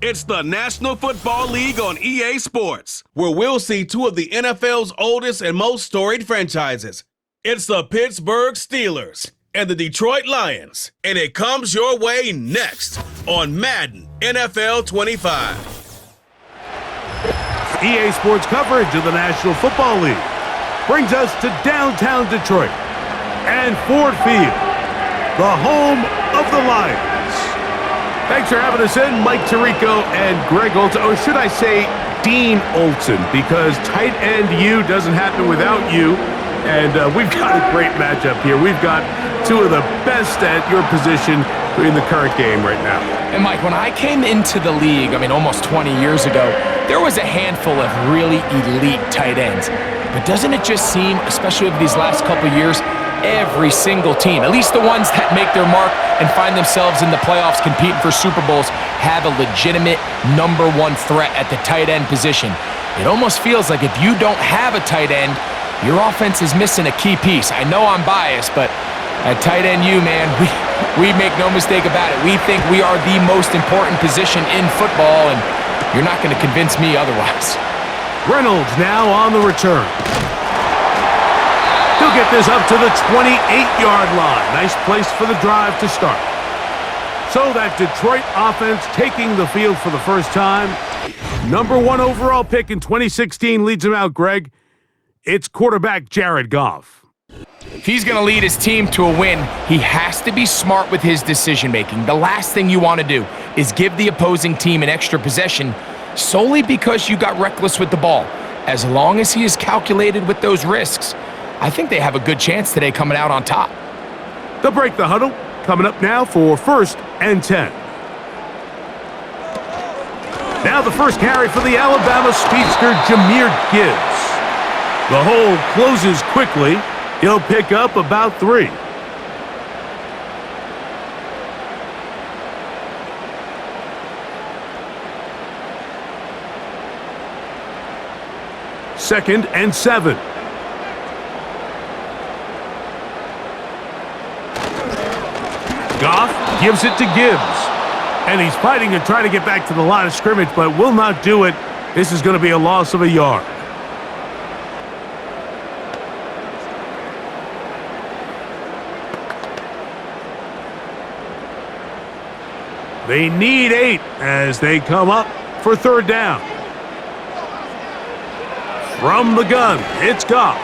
It's the National Football League on EA Sports, where we'll see two of the NFL's oldest and most storied franchises. It's the Pittsburgh Steelers and the Detroit Lions, and it comes your way next on Madden NFL 25. EA Sports coverage of the National Football League brings us to downtown Detroit and Ford Field, the home of the Lions. Thanks for having us in, Mike Tirico and Greg Olson, or should I say Dean Olson, because tight end U doesn't happen without you. And we've got a great matchup here. We've got two of the best at your position in the current game right now. And Mike, when I came into the league, almost 20 years ago, there was a handful of really elite tight ends. But doesn't it just seem, especially over these last couple of years, every single team, at least the ones that make their mark and find themselves in the playoffs competing for Super Bowls, have a legitimate number one threat at the tight end position. It almost feels like if you don't have a tight end, your offense is missing a key piece. I know I'm biased, but at tight end U, man, we make no mistake about it. We think we are the most important position in football, and you're not going to convince me otherwise. Reynolds now on the return. He'll get this up to the 28-yard line. Nice place for the drive to start. So that Detroit offense taking the field for the first time. Number one overall pick in 2016 leads him out, Greg. It's quarterback Jared Goff. If he's going to lead his team to a win, he has to be smart with his decision-making. The last thing you want to do is give the opposing team an extra possession solely because you got reckless with the ball. As long as he is calculated with those risks, I think they have a good chance today coming out on top. They'll break the huddle. Coming up now for 1st and 10. Now the first carry for the Alabama speedster, Jahmyr Gibbs. The hole closes quickly. He'll pick up about 3. Second and 7. Goff gives it to Gibbs. And he's fighting and trying to get back to the line of scrimmage, but will not do it. This is going to be a loss of a yard. They need 8 as they come up for 3rd down. From the gun, it's Goff.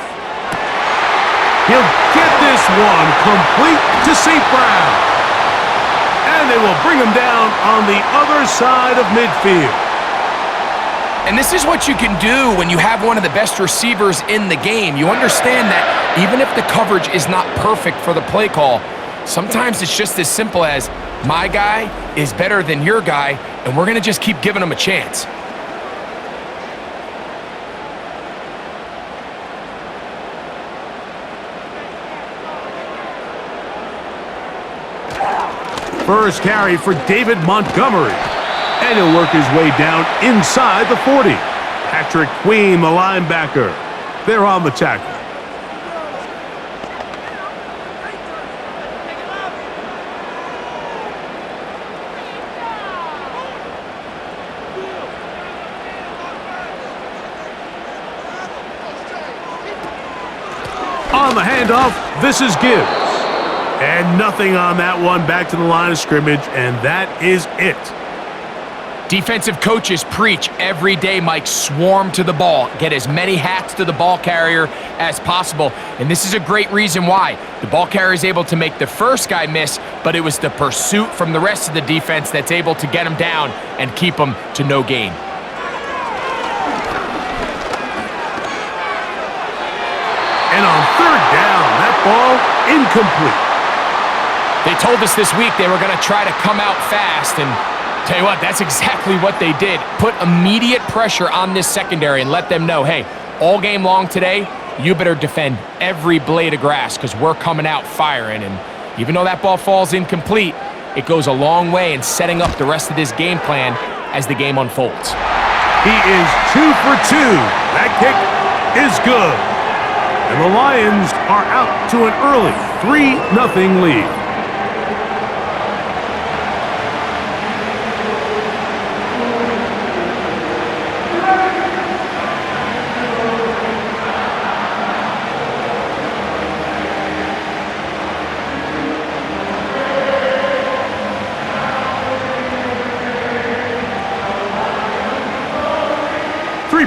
He'll get this one complete to St. Brown. And they will bring him down on the other side of midfield. And this is what you can do when you have one of the best receivers in the game. You understand that even if the coverage is not perfect for the play call, sometimes it's just as simple as, my guy is better than your guy, and we're going to just keep giving him a chance. First carry for David Montgomery. And he'll work his way down inside the 40. Patrick Queen, the linebacker. They're on the tackle. On the handoff, this is Gibbs. And nothing on that one, back to the line of scrimmage, and that is it. Defensive coaches preach every day, Mike, swarm to the ball. Get as many hats to the ball carrier as possible. And this is a great reason why. The ball carrier is able to make the first guy miss, but it was the pursuit from the rest of the defense that's able to get him down and keep him to no gain. And on 3rd down, that ball incomplete. They told us this week they were going to try to come out fast, and tell you what, that's exactly what they did. Put immediate pressure on this secondary and let them know, hey, all game long today, you better defend every blade of grass because we're coming out firing. And even though that ball falls incomplete, it goes a long way in setting up the rest of this game plan as the game unfolds. He is 2 for 2. That kick is good. And the Lions are out to an early 3-0 lead.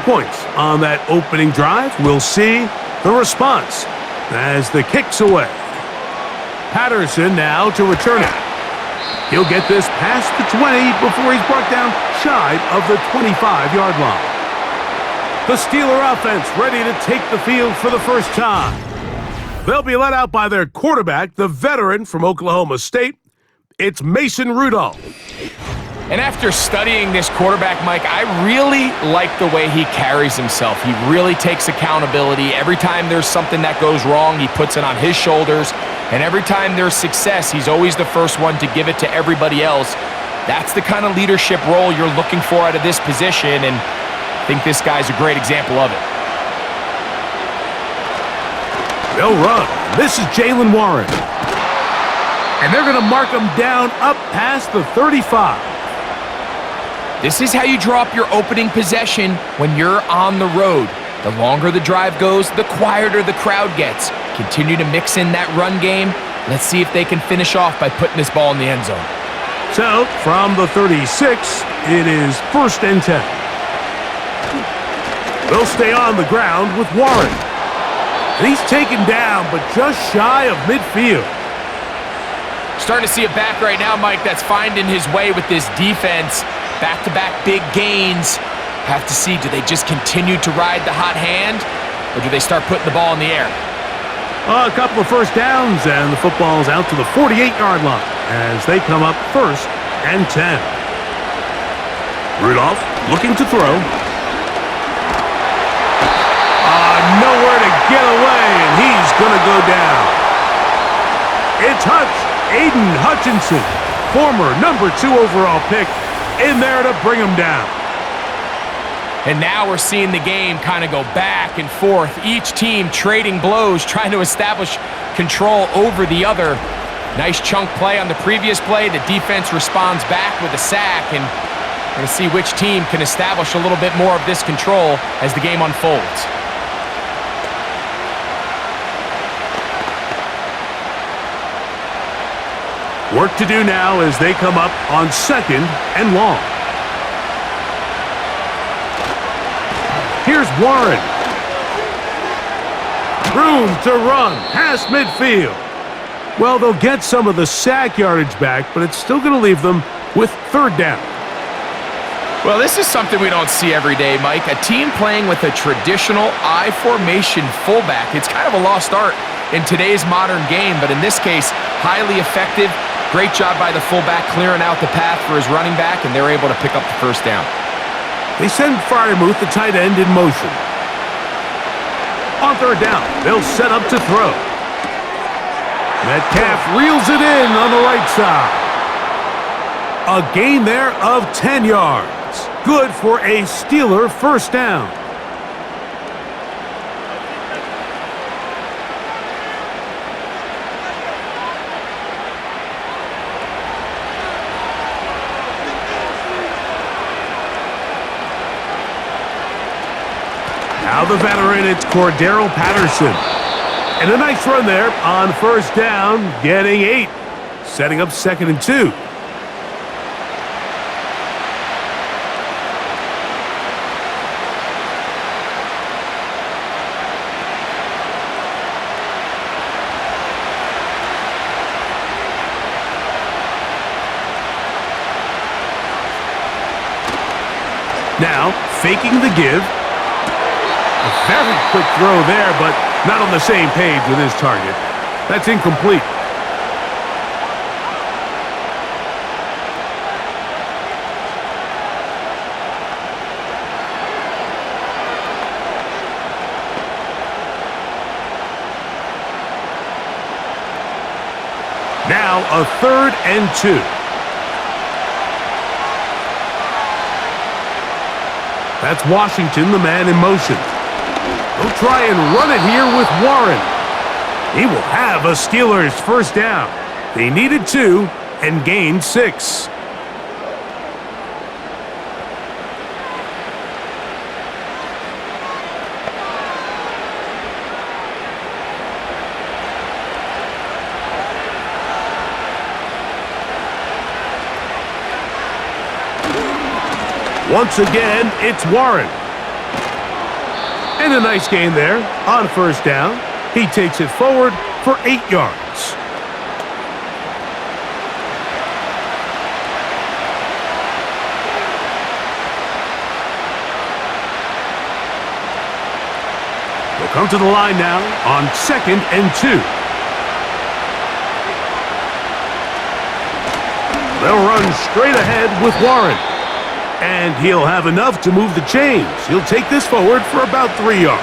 points on that opening drive. We'll see the response as the kick's away. Patterson now to return it. He'll get this past the 20 before he's brought down shy of the 25-yard line. The Steeler offense ready to take the field for the first time. They'll be led out by their quarterback, the veteran from Oklahoma State. It's Mason Rudolph. And after studying this quarterback, Mike, I really like the way he carries himself. He really takes accountability. Every time there's something that goes wrong, he puts it on his shoulders. And every time there's success, he's always the first one to give it to everybody else. That's the kind of leadership role you're looking for out of this position, and I think this guy's a great example of it. They'll run. This is Jaylen Warren. And they're going to mark him down up past the 35. This is how you draw up your opening possession when you're on the road. The longer the drive goes, the quieter the crowd gets. Continue to mix in that run game. Let's see if they can finish off by putting this ball in the end zone. So, from the 36, it is 1st and 10. They'll stay on the ground with Warren. And he's taken down, but just shy of midfield. Starting to see a back right now, Mike, that's finding his way with this defense. Back-to-back big gains. Have to see, do they just continue to ride the hot hand, or do they start putting the ball in the air? A couple of first downs, and the football's out to the 48-yard line as they come up 1st and 10. Rudolph looking to throw. Nowhere to get away, and he's going to go down. It's Aiden Hutchinson, former number 2 overall pick, in there to bring him down. And now we're seeing the game kind of go back and forth. Each team trading blows, trying to establish control over the other. Nice chunk play on the previous play. The defense responds back with a sack, and we're going to see which team can establish a little bit more of this control as the game unfolds. Work to do now as they come up on 2nd and long. Here's Warren. Room to run past midfield. Well, they'll get some of the sack yardage back, but it's still going to leave them with 3rd down. Well, this is something we don't see every day, Mike. A team playing with a traditional I formation fullback. It's kind of a lost art in today's modern game, but in this case, highly effective. Great job by the fullback clearing out the path for his running back, and they're able to pick up the 1st down. They send Freiermuth, the tight end, in motion. On 3rd down, they'll set up to throw. Metcalf reels it in on the right side. A gain there of 10 yards. Good for a Steeler 1st down. Now the veteran, it's Cordero Patterson. And a nice run there on 1st down, getting 8. Setting up 2nd and 2. Now, faking the give. A very quick throw there, but not on the same page with his target. That's incomplete. Now a 3rd and 2. That's Washington, the man in motion. They'll try and run it here with Warren. He will have a Steelers 1st down. They needed 2 and gained 6. Once again, it's Warren. And a nice gain there on first down. He takes it forward for 8 yards. They'll come to the line now on 2nd and 2. They'll run straight ahead with Warren. And he'll have enough to move the chains. He'll take this forward for about 3 yards.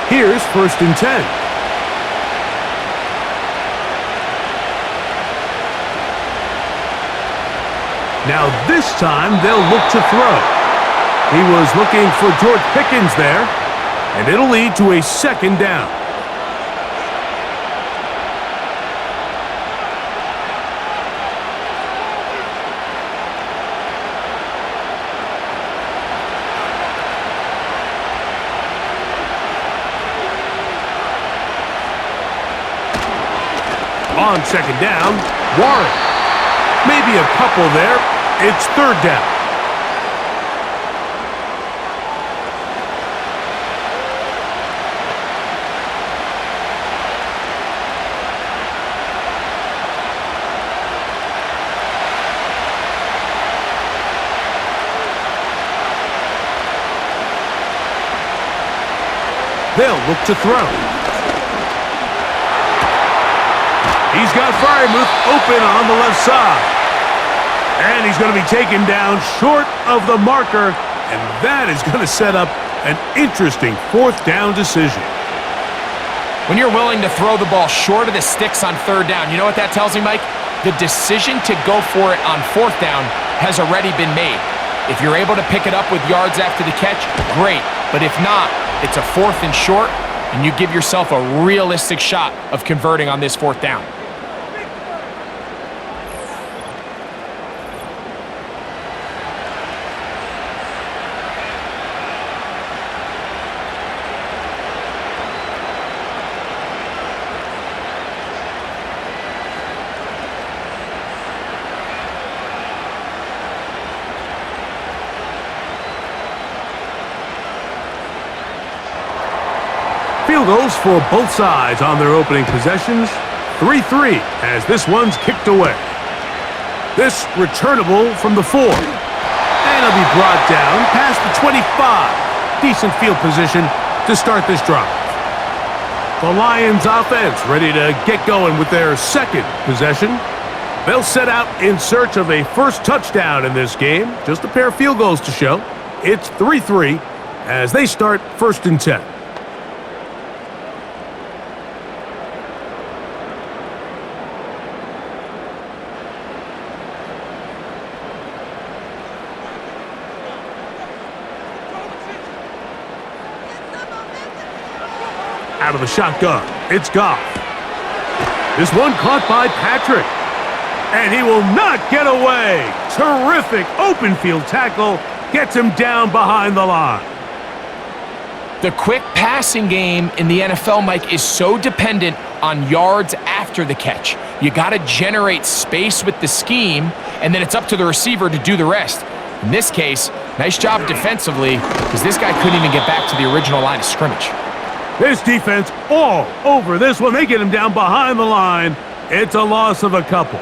Here's 1st and 10. Now this time they'll look to throw. He was looking for George Pickens there, and it'll lead to a 2nd down. On 2nd down, Warren. Maybe a couple there. It's 3rd down. They'll look to throw. He's got Fryermuth open on the left side. And he's going to be taken down short of the marker, and that is going to set up an interesting 4th down decision. When you're willing to throw the ball short of the sticks on 3rd down, you know what that tells me, Mike? The decision to go for it on 4th down has already been made. If you're able to pick it up with yards after the catch, great. But if not, it's a 4th and short, and you give yourself a realistic shot of converting on this 4th down. Field goals for both sides on their opening possessions. 3-3 as this one's kicked away. This returnable from the 4. And it'll be brought down past the 25. Decent field position to start this drive. The Lions offense ready to get going with their 2nd possession. They'll set out in search of a first touchdown in this game. Just a pair of field goals to show. It's 3-3 as they start 1st and 10. Out of the shotgun, it's Goff. This one caught by Patrick. And he will not get away. Terrific open field tackle. Gets him down behind the line. The quick passing game in the NFL, Mike, is so dependent on yards after the catch. You got to generate space with the scheme, and then it's up to the receiver to do the rest. In this case, nice job defensively, because this guy couldn't even get back to the original line of scrimmage. This defense all over this one. They get him down behind the line. It's a loss of a couple.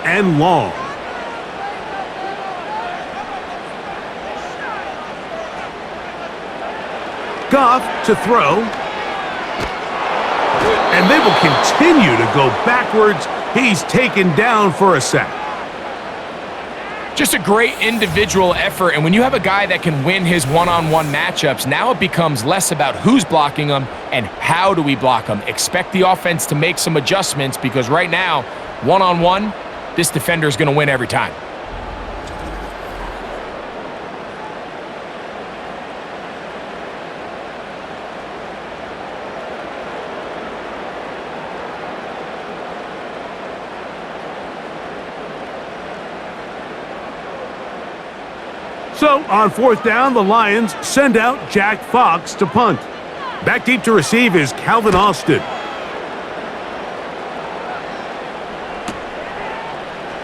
And long. Goff to throw. And they will continue to go backwards. He's taken down for a sack. Just a great individual effort, and when you have a guy that can win his one-on-one matchups, now it becomes less about who's blocking him and how do we block him. Expect the offense to make some adjustments because right now, one-on-one, this defender is going to win every time. So, on 4th down, the Lions send out Jack Fox to punt. Back deep to receive is Calvin Austin.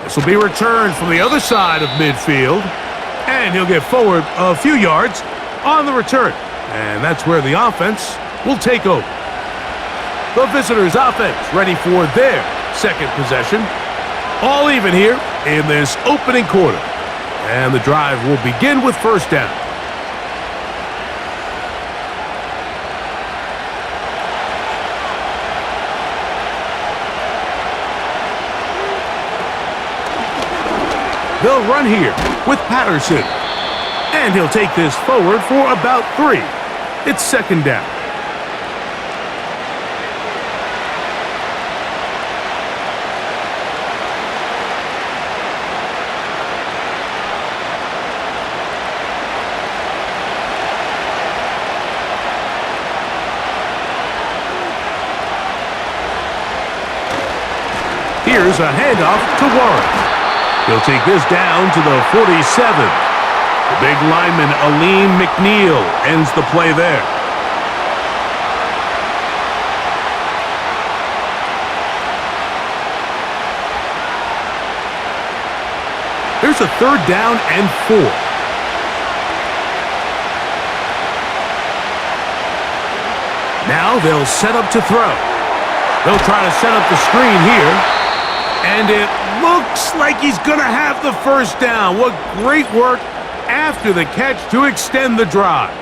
This will be returned from the other side of midfield, and he'll get forward a few yards on the return. And that's where the offense will take over. The visitors' offense ready for their second possession. All even here in this opening quarter. And the drive will begin with first down. They'll run here with Patterson. And he'll take this forward for about 3. It's second down. Here's a handoff to Warren. He'll take this down to the 47. The big lineman, Aleem McNeil, ends the play there. Here's a 3rd down and 4. Now they'll set up to throw. They'll try to set up the screen here. And it looks like he's going to have the first down. What great work after the catch to extend the drive.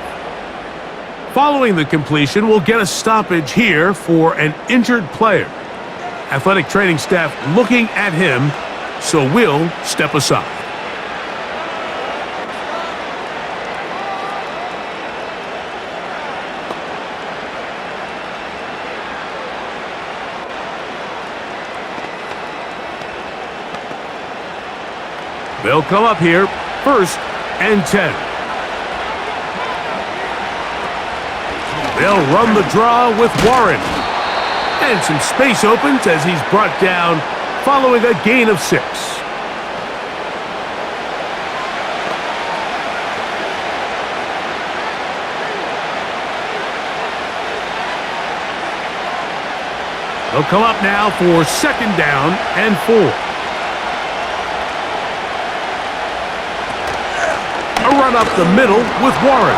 Following the completion, we'll get a stoppage here for an injured player. Athletic training staff looking at him, so we'll step aside. They'll come up here, 1st and 10. They'll run the draw with Warren. And some space opens as he's brought down following a gain of 6. They'll come up now for 2nd down and 4. A run up the middle with Warren.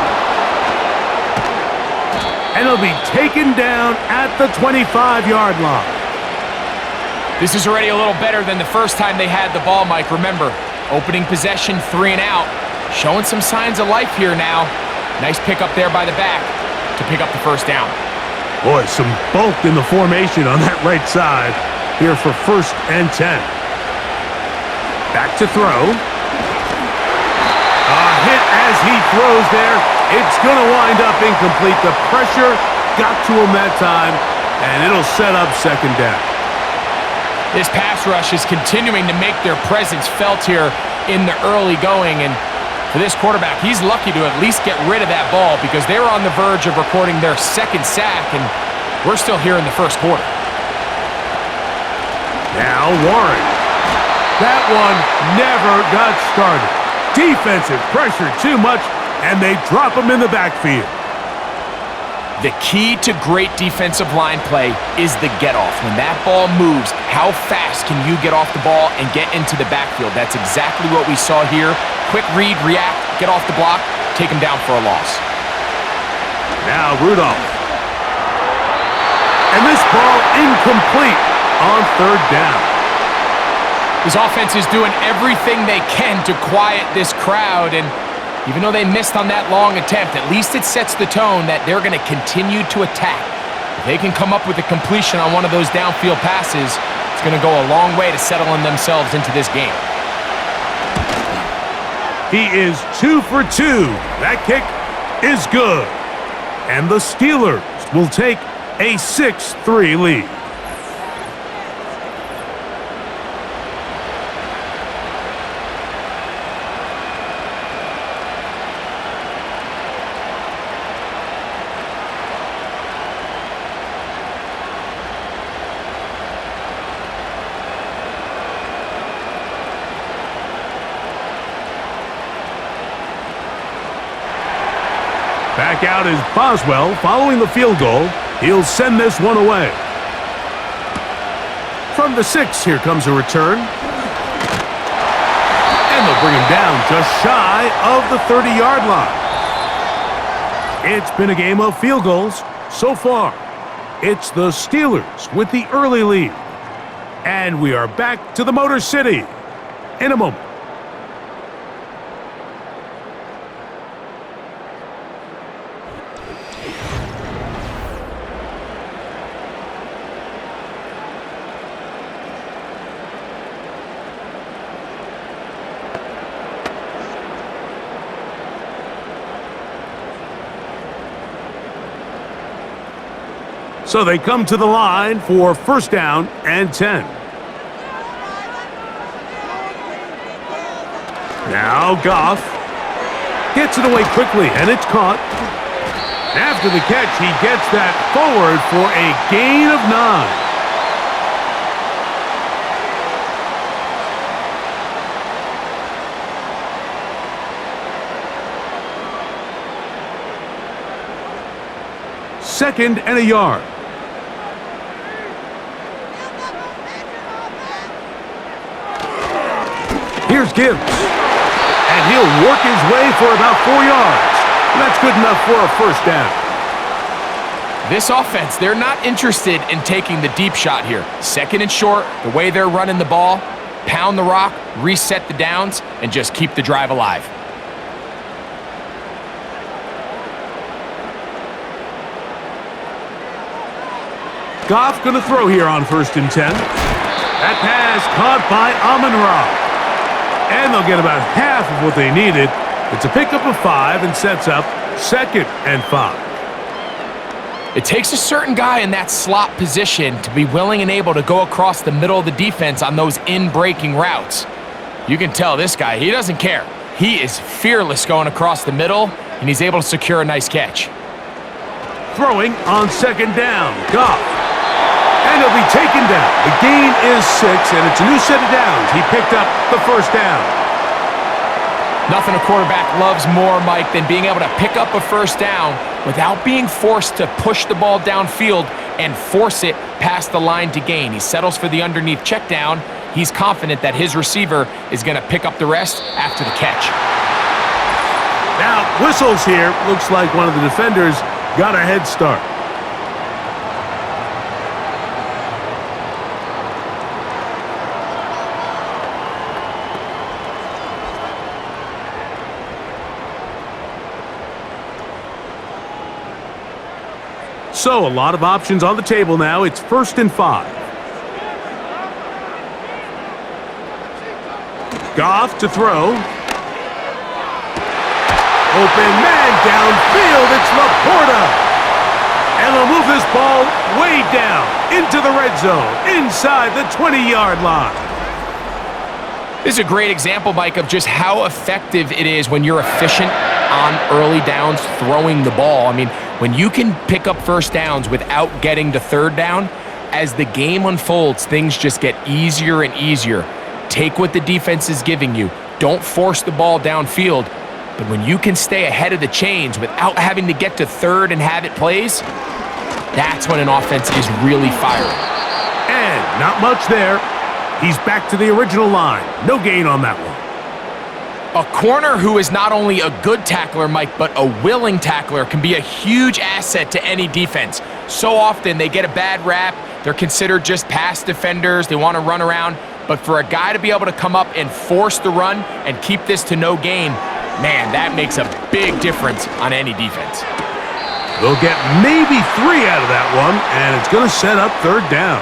And he'll be taken down at the 25-yard line. This is already a little better than the first time they had the ball, Mike. Remember, opening possession, 3 and out. Showing some signs of life here now. Nice pick up there by the back to pick up the first down. Boy, some bulk in the formation on that right side here for 1st and 10. Back to throw. Hit as he throws there. It's going to wind up incomplete. The pressure got to him that time, and it'll set up 2nd down. This pass rush is continuing to make their presence felt here in the early going, and for this quarterback, he's lucky to at least get rid of that ball because they were on the verge of recording their 2nd sack, and we're still here in the 1st quarter. Now Warren. That one never got started. Defensive pressure too much, and they drop him in the backfield. The key to great defensive line play is the get-off. When that ball moves, how fast can you get off the ball and get into the backfield? That's exactly what we saw here. Quick read, react, get off the block, take him down for a loss. Now Rudolph. And this ball incomplete on 3rd down. This offense is doing everything they can to quiet this crowd, and even though they missed on that long attempt, at least it sets the tone that they're going to continue to attack. If they can come up with a completion on one of those downfield passes, it's going to go a long way to settling themselves into this game. He is 2 for 2. That kick is good. And the Steelers will take a 6-3 lead. Back out is Boswell following the field goal. He'll send this one away. From the 6, here comes a return. And they'll bring him down just shy of the 30-yard line. It's been a game of field goals so far. It's the Steelers with the early lead. And we are back to the Motor City in a moment. So they come to the line for first down and 10. Now Goff gets it away quickly, and it's caught. After the catch, he gets that forward for a gain of 9. Second and a yard. Here's Gibbs. And he'll work his way for about 4 yards. That's good enough for a first down. This offense, they're not interested in taking the deep shot here. Second and short, the way they're running the ball, pound the rock, reset the downs, and just keep the drive alive. Goff going to throw here on first and 10. That pass caught by Amon-Ra. And they'll get about half of what they needed. It's a pickup of 5 and sets up second and 5. It takes a certain guy in that slot position to be willing and able to go across the middle of the defense on those in-breaking routes. You can tell this guy, he doesn't care. He is fearless going across the middle, and he's able to secure a nice catch. Throwing on second down, Goff. And he'll be taken down. The gain is 6, and it's a new set of downs. He picked up the first down. Nothing a quarterback loves more, Mike, than being able to pick up a first down without being forced to push the ball downfield and force it past the line to gain. He settles for the underneath check down. He's confident that his receiver is going to pick up the rest after the catch. Now, whistles here. Looks like one of the defenders got a head start. So, a lot of options on the table now. It's first and 5. Goff to throw. Open man downfield. It's Laporta. And they'll move this ball way down into the red zone, inside the 20-yard line. This is a great example, Mike, of just how effective it is when you're efficient on early downs throwing the ball. I mean, when you can pick up first downs without getting to third down, as the game unfolds, things just get easier and easier. Take what the defense is giving you. Don't force the ball downfield. But when you can stay ahead of the chains without having to get to third and have it plays, that's when an offense is really firing. And not much there. He's back to the original line. No gain on that one. A corner who is not only a good tackler, Mike, but a willing tackler can be a huge asset to any defense. So often they get a bad rap. They're considered just pass defenders. They want to run around. But for a guy to be able to come up and force the run and keep this to no gain, man, that makes a big difference on any defense. They'll get maybe 3 out of that one, and it's going to set up third down.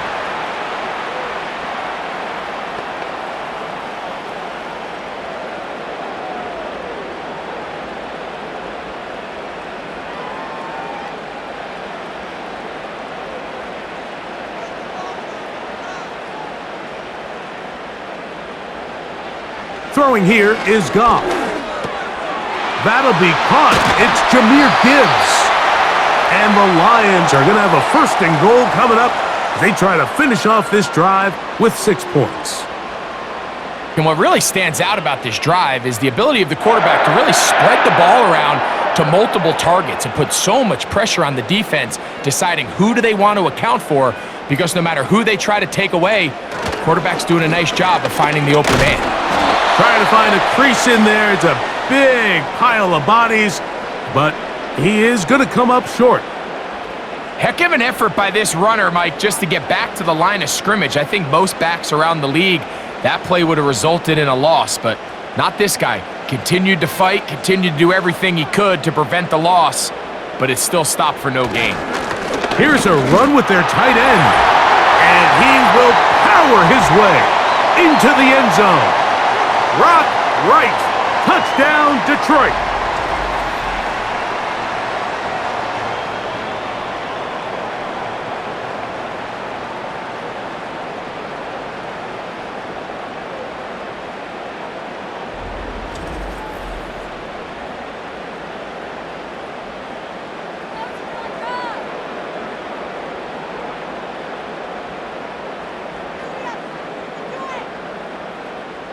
Throwing here is Goff. That'll be caught. It's Jahmyr Gibbs. And the Lions are going to have a first and goal coming up as they try to finish off this drive with 6 points. And what really stands out about this drive is the ability of the quarterback to really spread the ball around to multiple targets and put so much pressure on the defense, deciding who do they want to account for, because no matter who they try to take away, quarterback's doing a nice job of finding the open man. Trying to find a crease in there. It's a big pile of bodies, but he is going to come up short. Heck of an effort by this runner, Mike, just to get back to the line of scrimmage. I think most backs around the league, that play would have resulted in a loss, but not this guy. Continued to fight, continued to do everything he could to prevent the loss, but it still stopped for no gain. Here's a run with their tight end, and he will power his way into the end zone. Rock right. Touchdown, Detroit.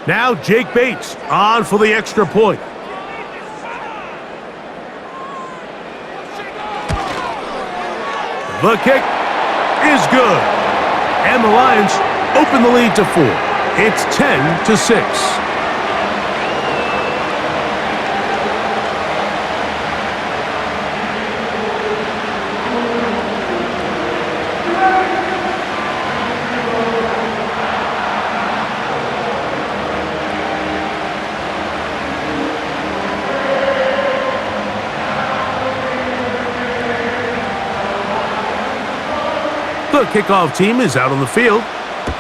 Now Jake Bates on for the extra point. The kick is good. And the Lions open the lead to 4. It's 10-6. The kickoff team is out on the field,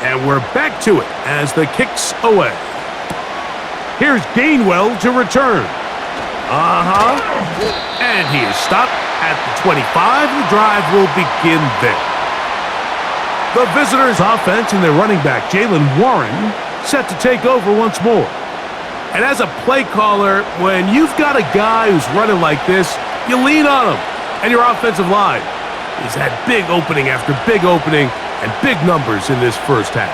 and we're back to it as the kick's away. Here's Gainwell to return. And he is stopped at the 25. The drive will begin there. The visitors' offense and their running back, Jaylen Warren, set to take over once more. And as a play caller, when you've got a guy who's running like this, you lean on him and your offensive line. He's had big opening after big opening and big numbers in this first half.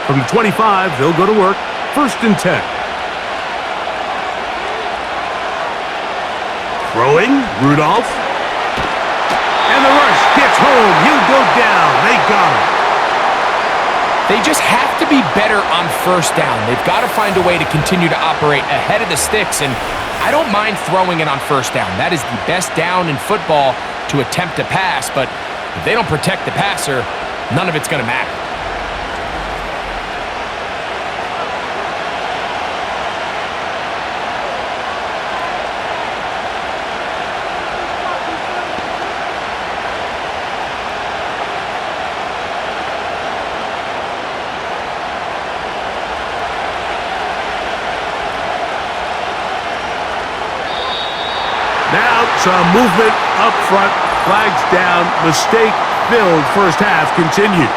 From the 25, they'll go to work. 1st and 10. Throwing, Rudolph. And the rush gets home. He'll go down. They got him. They just have to be better on 1st down. They've got to find a way to continue to operate ahead of the sticks, and I don't mind throwing it on 1st down. That is the best down in football to attempt to pass, but if they don't protect the passer, none of it's going to matter. Now some movement up front, flags down, mistake-filled first half continues.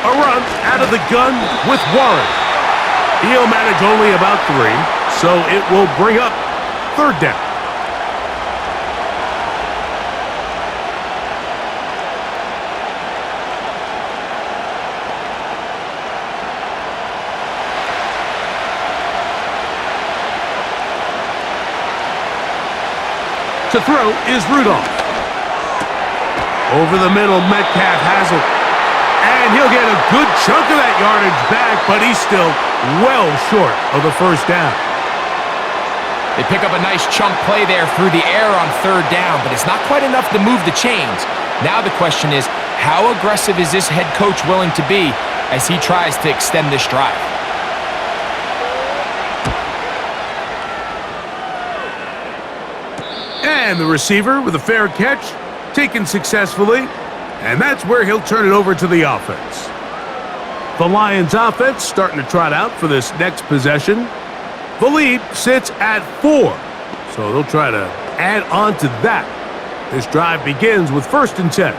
A run out of the gun with Warren. He'll manage only about 3, so it will bring up 3rd down. To throw is Rudolph. Over the middle, Metcalf has it. And he'll get a good chunk of that yardage back, but he's still well short of the 1st down. They pick up a nice chunk play there through the air on 3rd down, but it's not quite enough to move the chains. Now the question is, how aggressive is this head coach willing to be as he tries to extend this drive? And the receiver with a fair catch, taken successfully, and that's where he'll turn it over to the offense. The Lions offense starting to trot out for this next possession. The lead sits at 4, so they'll try to add on to that. This drive begins with 1st and 10.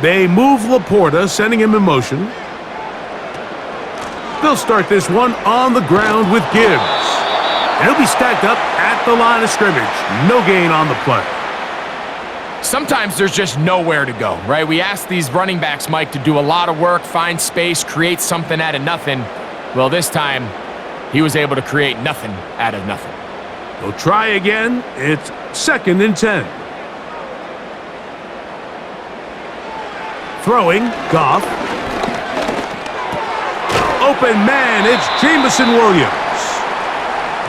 They move Laporta, sending him in motion. They'll start this one on the ground with Gibbs. And he'll be stacked up at the line of scrimmage. No gain on the play. Sometimes there's just nowhere to go, right? We ask these running backs, Mike, to do a lot of work, find space, create something out of nothing. Well, this time, he was able to create nothing out of nothing. They'll try again. It's 2nd and 10. Throwing, Goff. Open man, it's Jamison Williams.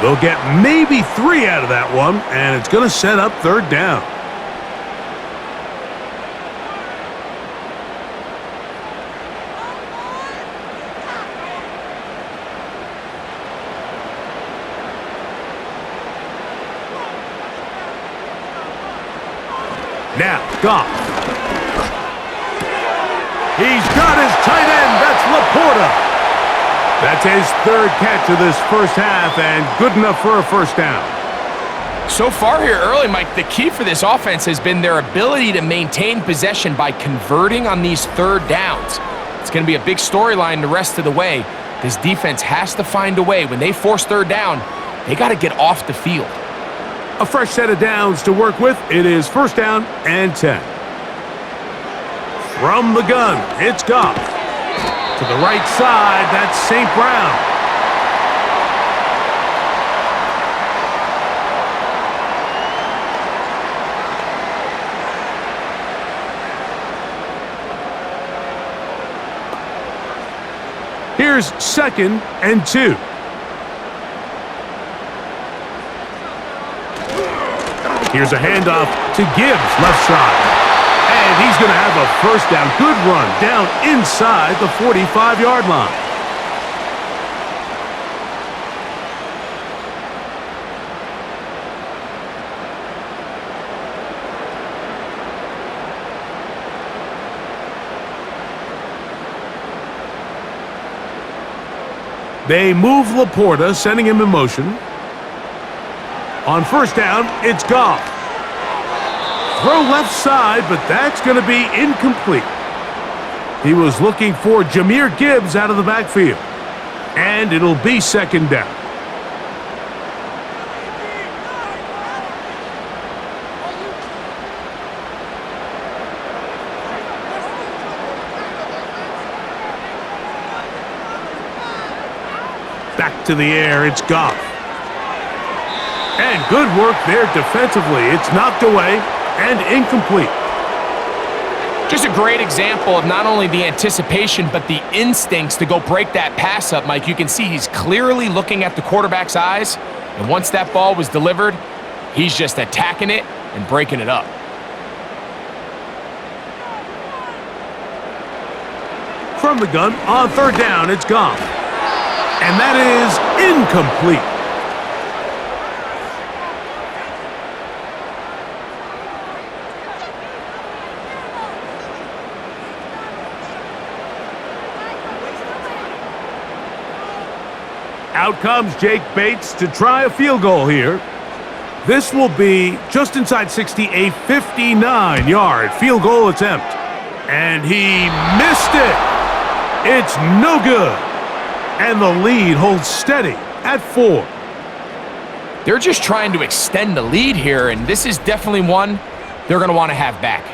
They'll get maybe 3 out of that one, and it's going to set up 3rd down. Now, Goff. He's got his tight end. That's Laporta. That's his 3rd catch of this first half, and good enough for a 1st down. So far here early, Mike, the key for this offense has been their ability to maintain possession by converting on these 3rd downs. It's going to be a big storyline the rest of the way. This defense has to find a way. When they force 3rd down, they got to get off the field. A fresh set of downs to work with. It is 1st down and 10. From the gun, it's Goff. To the right side, that's St. Brown. Here's 2nd and 2. Here's a handoff to Gibbs, left side. And he's going to have a 1st down. Good run down inside the 45-yard line. They move Laporta, sending him in motion. On 1st down, it's Goff. Throw left side, but that's going to be incomplete. He was looking for Jahmyr Gibbs out of the backfield. And it'll be 2nd down. Back to the air, it's Goff. And good work there defensively. It's knocked away and incomplete. Just a great example of not only the anticipation, but the instincts to go break that pass up, Mike. You can see he's clearly looking at the quarterback's eyes, and once that ball was delivered, he's just attacking it and breaking it up. From the gun, on 3rd down, it's Goff. And that is incomplete. Out comes Jake Bates to try a field goal here. This will be just inside 60, a 59-yard field goal attempt. And he missed it. It's no good. And the lead holds steady at 4. They're just trying to extend the lead here, and this is definitely one they're going to want to have back.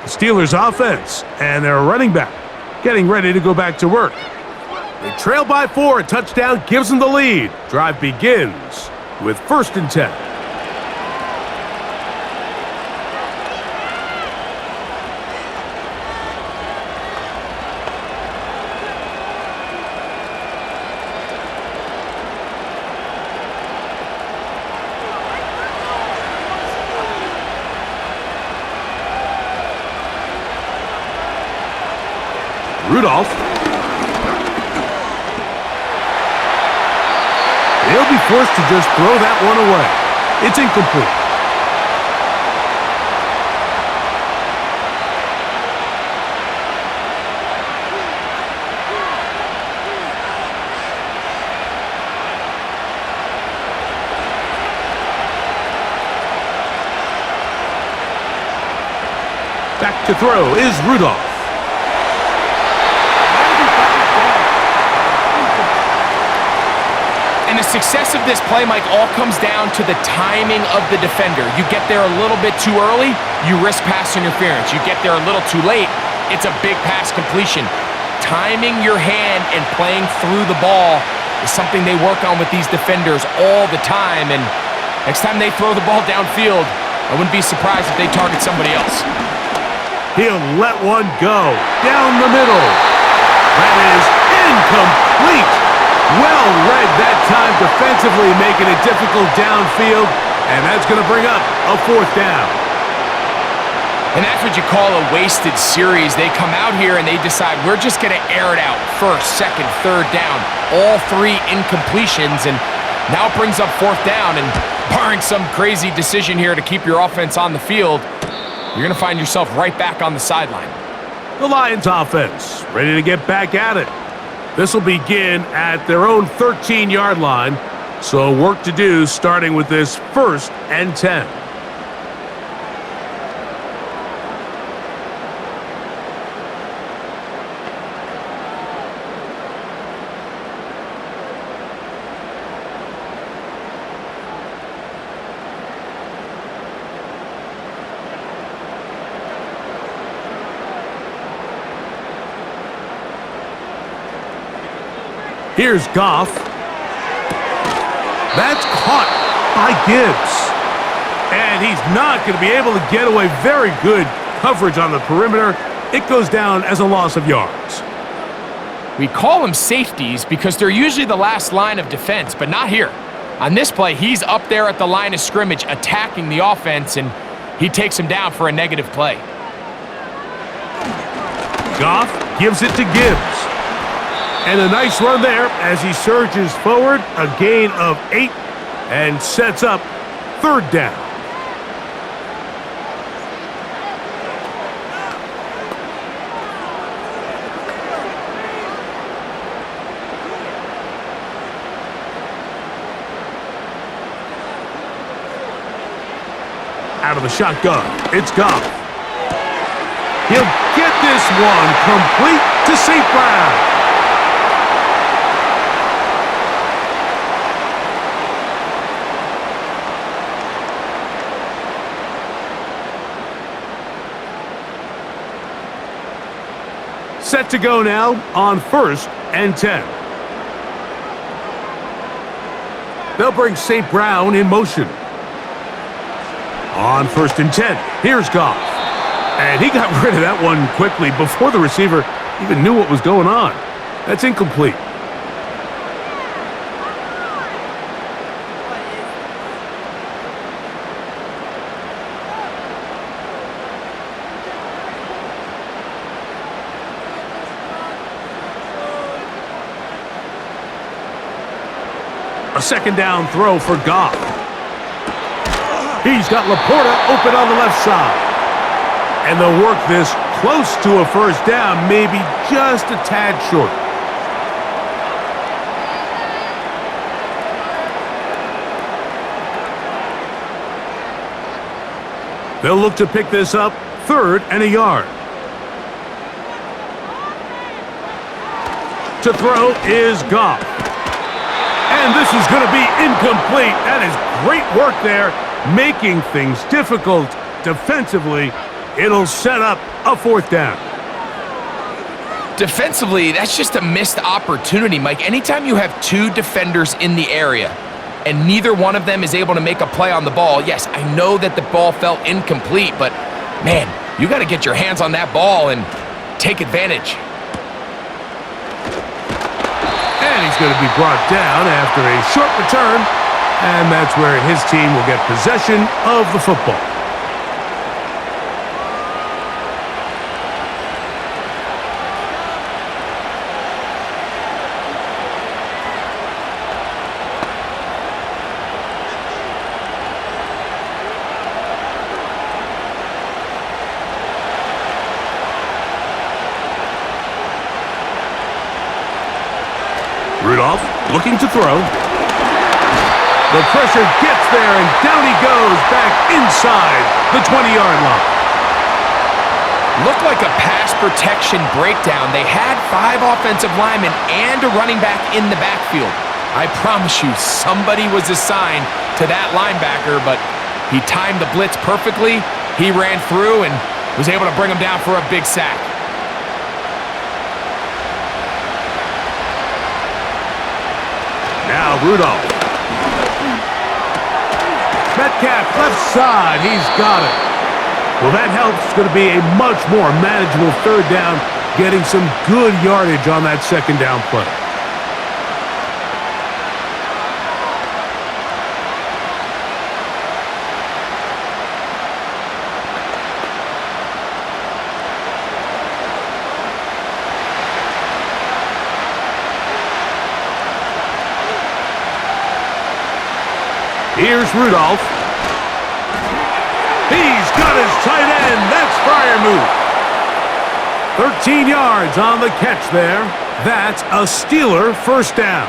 The Steelers offense and their running back getting ready to go back to work. They trail by 4. A touchdown gives them the lead. Drive begins with 1st and 10. Rudolph. They'll be forced to just throw that one away. It's incomplete. Back To throw is Rudolph. And the success of this play, Mike, all comes down to the timing of the defender. You get there a little bit too early, you risk pass interference. You get there a little too late, it's a big pass completion. Timing your hand and playing through the ball is something they work on with these defenders all the time. And next time they throw the ball downfield, I wouldn't be surprised if they target somebody else. He'll let one go down the middle. That is incomplete. Well read that time defensively, making it difficult downfield, and that's going to bring up a 4th down. And that's what you call a wasted series. They come out here and they decide, we're just going to air it out. 1st, 2nd, 3rd down. All 3 incompletions, and now it brings up 4th down. And barring some crazy decision here to keep your offense on the field, you're going to find yourself right back on the sideline. The Lions offense ready to get back at it. This will begin at their own 13-yard line, so work to do starting with this 1st and 10. Here's Goff. That's caught by Gibbs. And he's not going to be able to get away. Very good coverage on the perimeter. It goes down as a loss of yards. We call them safeties because they're usually the last line of defense, but not here. On this play, he's up there at the line of scrimmage attacking the offense, and he takes him down for a negative play. Goff gives it to Gibbs. And a nice run there as he surges forward, a gain of 8, and sets up 3rd down. Out of the shotgun, it's Goff. He'll get this one complete to St. Brown. Set to go now on 1st and 10. They'll bring St. Brown in motion. On 1st and 10, here's Goff. And he got rid of that one quickly before the receiver even knew what was going on. That's incomplete. A 2nd down throw for Goff. He's got Laporta open on the left side. And they'll work this close to a 1st down, maybe just a tad short. They'll look to pick this up 3rd and a yard. To throw is Goff. And this is going to be incomplete. That is great work there, making things difficult defensively. It'll set up a 4th down. Defensively, that's just a missed opportunity, Mike. Anytime you have 2 defenders in the area and neither one of them is able to make a play on the ball, yes, I know that the ball felt incomplete, but man, you got to get your hands on that ball and take advantage. And he's going to be brought down after a short return, and that's where his team will get possession of the football. Rudolph looking to throw. The pressure gets there, and down he goes back inside the 20-yard line. Looked like a pass protection breakdown. They had 5 offensive linemen and a running back in the backfield. I promise you, somebody was assigned to that linebacker, but he timed the blitz perfectly. He ran through and was able to bring him down for a big sack. Now Rudolph. Metcalf left side. He's got it. Well, that helps. It's going to be a much more manageable third down, getting some good yardage on that second down play. Here's Rudolph. He's got his tight end. That's Freiermuth. 13 yards on the catch there. That's a Steeler first down.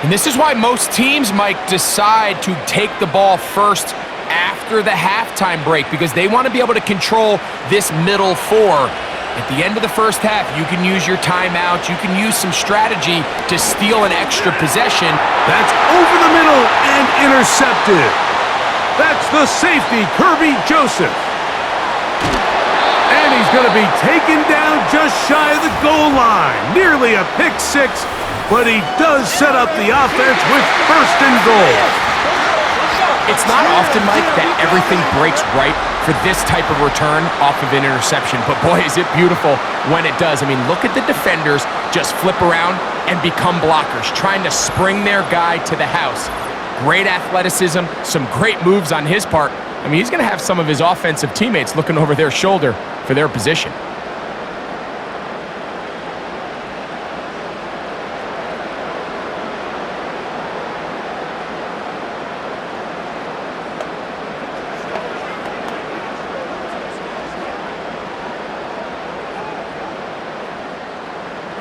And this is why most teams, Mike, decide to take the ball first after the halftime break, because they want to be able to control this middle 4. At the end of the first half, you can use your timeout. You can use some strategy to steal an extra possession. That's over the middle and intercepted. That's the safety, Kirby Joseph. And he's going to be taken down just shy of the goal line. Nearly a pick 6, but he does set up the offense with first and goal. It's not often, Mike, that everything breaks right for this type of return off of an interception, but boy, is it beautiful when it does. I mean, look at the defenders just flip around and become blockers, trying to spring their guy to the house. Great athleticism, some great moves on his part. I mean, he's going to have some of his offensive teammates looking over their shoulder for their position.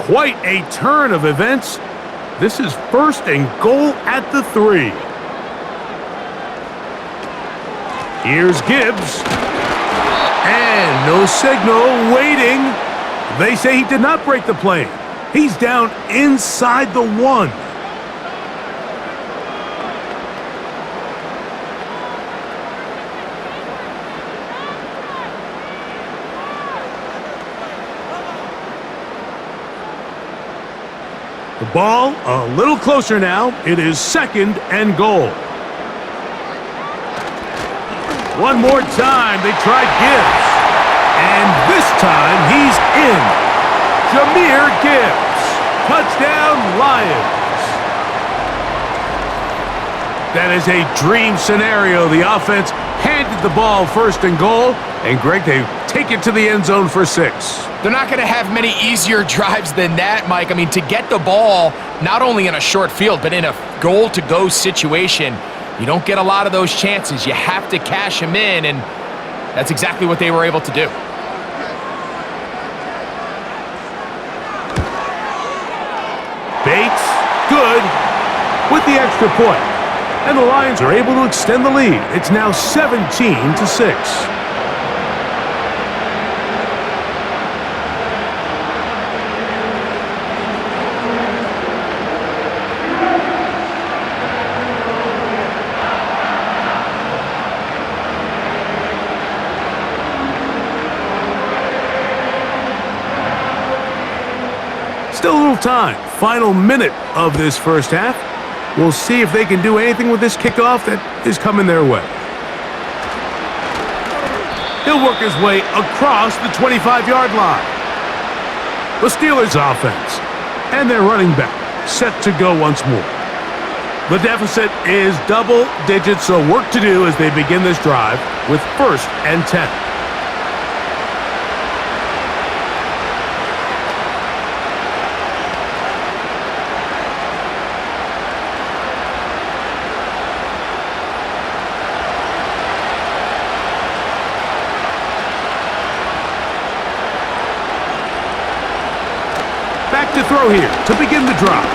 Quite a turn of events. This is first and goal at the 3. Here's Gibbs. And no signal, waiting. They say he did not break the plane. He's down inside the 1. The ball a little closer now. It is second and goal. One more time, they try Gibbs. And this time, he's in. Jahmyr Gibbs. Touchdown, Lions. That is a dream scenario. The offense handed the ball first and goal. And Greg, they take it to the end zone for 6. They're not going to have many easier drives than that, Mike. I mean, to get the ball, not only in a short field, but in a goal-to-go situation, you don't get a lot of those chances. You have to cash them in, and that's exactly what they were able to do. Bates, good, with the extra point. And the Lions are able to extend the lead. It's now 17-6. Still a little time. Final minute of this first half. We'll see if they can do anything with this kickoff that is coming their way. He'll work his way across the 25-yard line. The Steelers offense and their running back set to go once more. The deficit is double digits, so work to do as they begin this drive with first and 10. Back to throw here to begin the drive.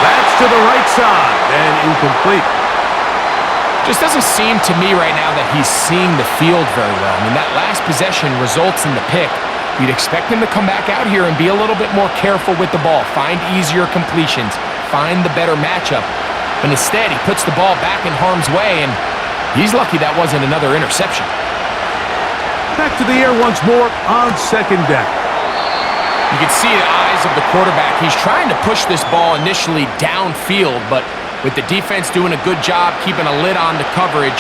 That's to the right side and incomplete. Just doesn't seem to me right now that he's seeing the field very well. I mean, that last possession results in the pick. You'd expect him to come back out here and be a little bit more careful with the ball, find easier completions, find the better matchup. But instead, he puts the ball back in harm's way, and he's lucky that wasn't another interception. Back to the air once more on second down. You can see the eyes of the quarterback. He's trying to push this ball initially downfield, but with the defense doing a good job keeping a lid on the coverage,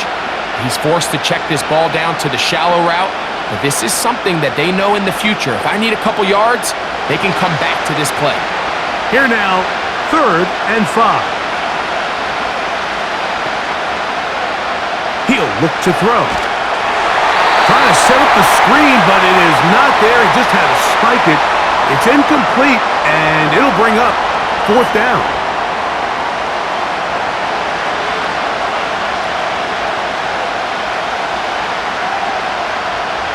he's forced to check this ball down to the shallow route. But this is something that they know in the future. If I need a couple yards, they can come back to this play. Here now, 3rd and 5. He'll look to throw. Trying to set up the screen, but it is not there. He just had to spike it. It's incomplete, and it'll bring up 4th down.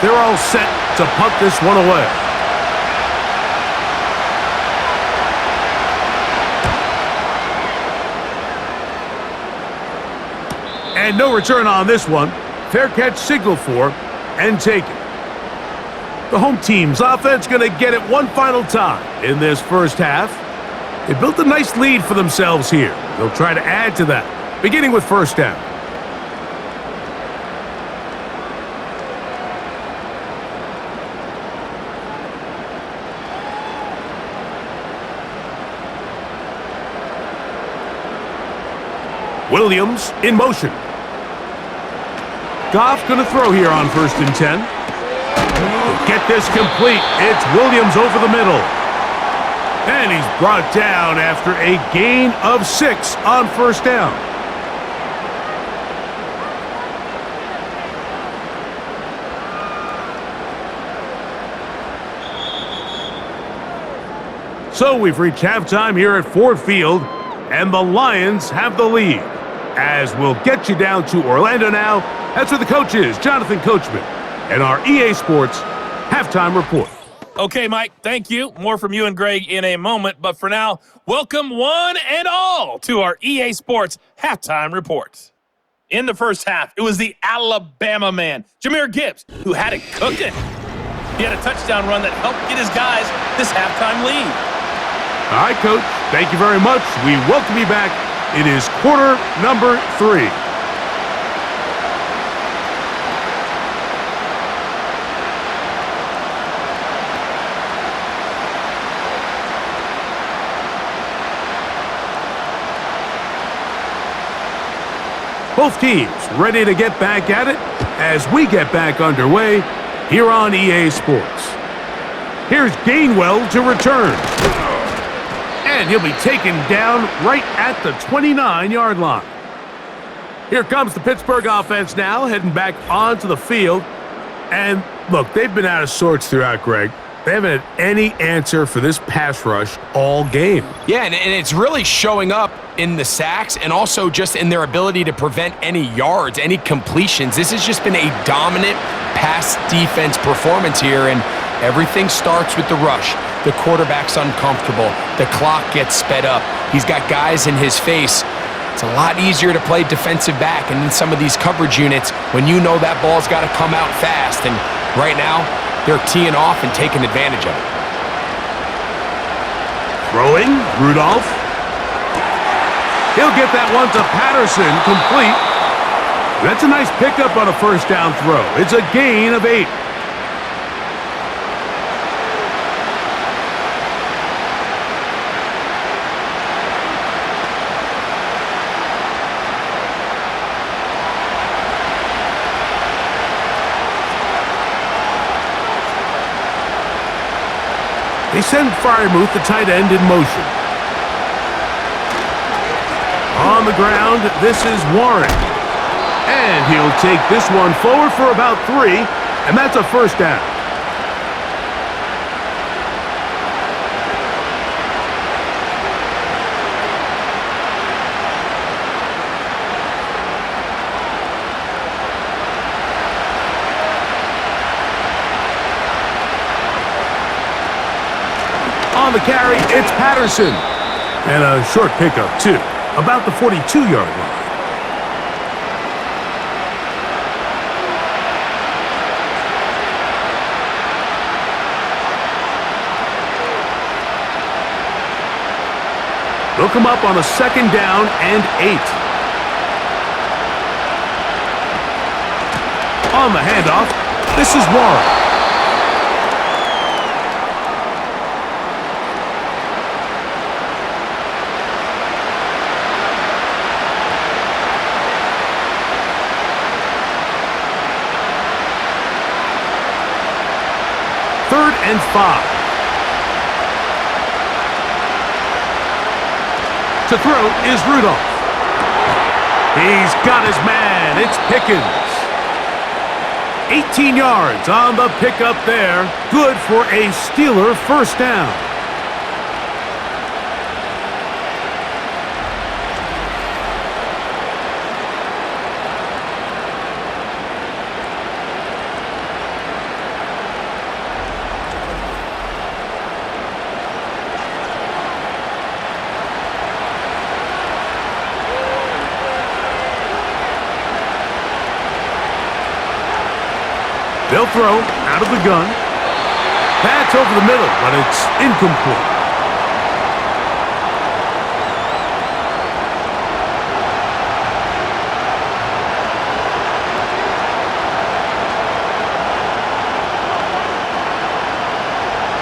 They're all set to punt this one away. And no return on this one. Fair catch signaled for and taken. The home team's offense going to get it one final time in this first half. They built a nice lead for themselves here. They'll try to add to that, beginning with 1st down. Williams in motion. Goff going to throw here on 1st and 10. Get this complete. It's Williams over the middle. And he's brought down after a gain of 6 on 1st down. So we've reached halftime here at Ford Field, and the Lions have the lead. As we'll get you down to Orlando now, that's where the coach is, Jonathan Coachman, and our EA Sports Halftime Report. Okay, Mike, thank you. More from you and Greg in a moment. But for now, welcome one and all to our EA Sports Halftime Report. In the first half, it was the Alabama man, Jahmyr Gibbs, who had it cooking. He had a touchdown run that helped get his guys this halftime lead. All right, Coach, thank you very much. We welcome you back. It is quarter number 3. Both teams ready to get back at it as we get back underway here on EA Sports. Here's Gainwell to return. And he'll be taken down right at the 29-yard line. Here comes the Pittsburgh offense now, heading back onto the field. And look, they've been out of sorts throughout, Greg. They haven't had any answer for this pass rush all game. Yeah, and it's really showing up in the sacks and also just in their ability to prevent any yards, any completions. This has just been a dominant pass defense performance here, and everything starts with the rush. The quarterback's uncomfortable. The clock gets sped up. He's got guys in his face. It's a lot easier to play defensive back and in some of these coverage units when you know that ball's got to come out fast. And right now, they're teeing off and taking advantage of it. Throwing, Rudolph. He'll get that one to Patterson, complete. That's a nice pickup on a 1st down throw. It's a gain of 8. They send Freiermuth, the tight end, in motion. On the ground, this is Warren. And he'll take this one forward for about 3, and that's a 1st down. On the carry, it's Patterson. And a short pickup, too, about the 42-yard line. They'll come up on a 2nd down and 8. On the handoff, this is Warren. Third and 5. To throw is Rudolph. He's got his man. It's Pickens. 18 yards on the pickup there. Good for a Steeler first down. They'll throw out of the gun. Pass over the middle, but it's incomplete.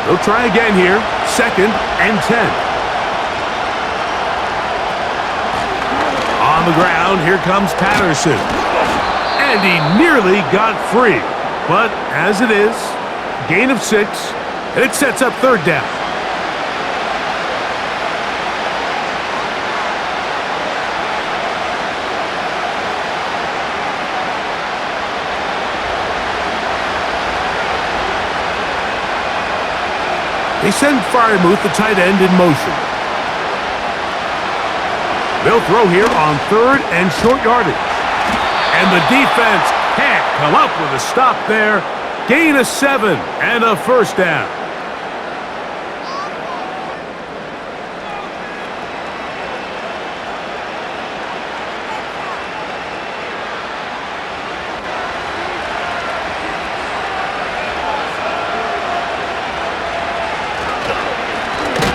They'll try again here. 2nd and 10. On the ground, here comes Patterson. And he nearly got free. But as it is, gain of 6, and it sets up 3rd down. They send Freiermuth, the tight end, in motion. They'll throw here on 3rd and short yardage. And the defense can't come up with a stop there. Gain of 7 and a first down.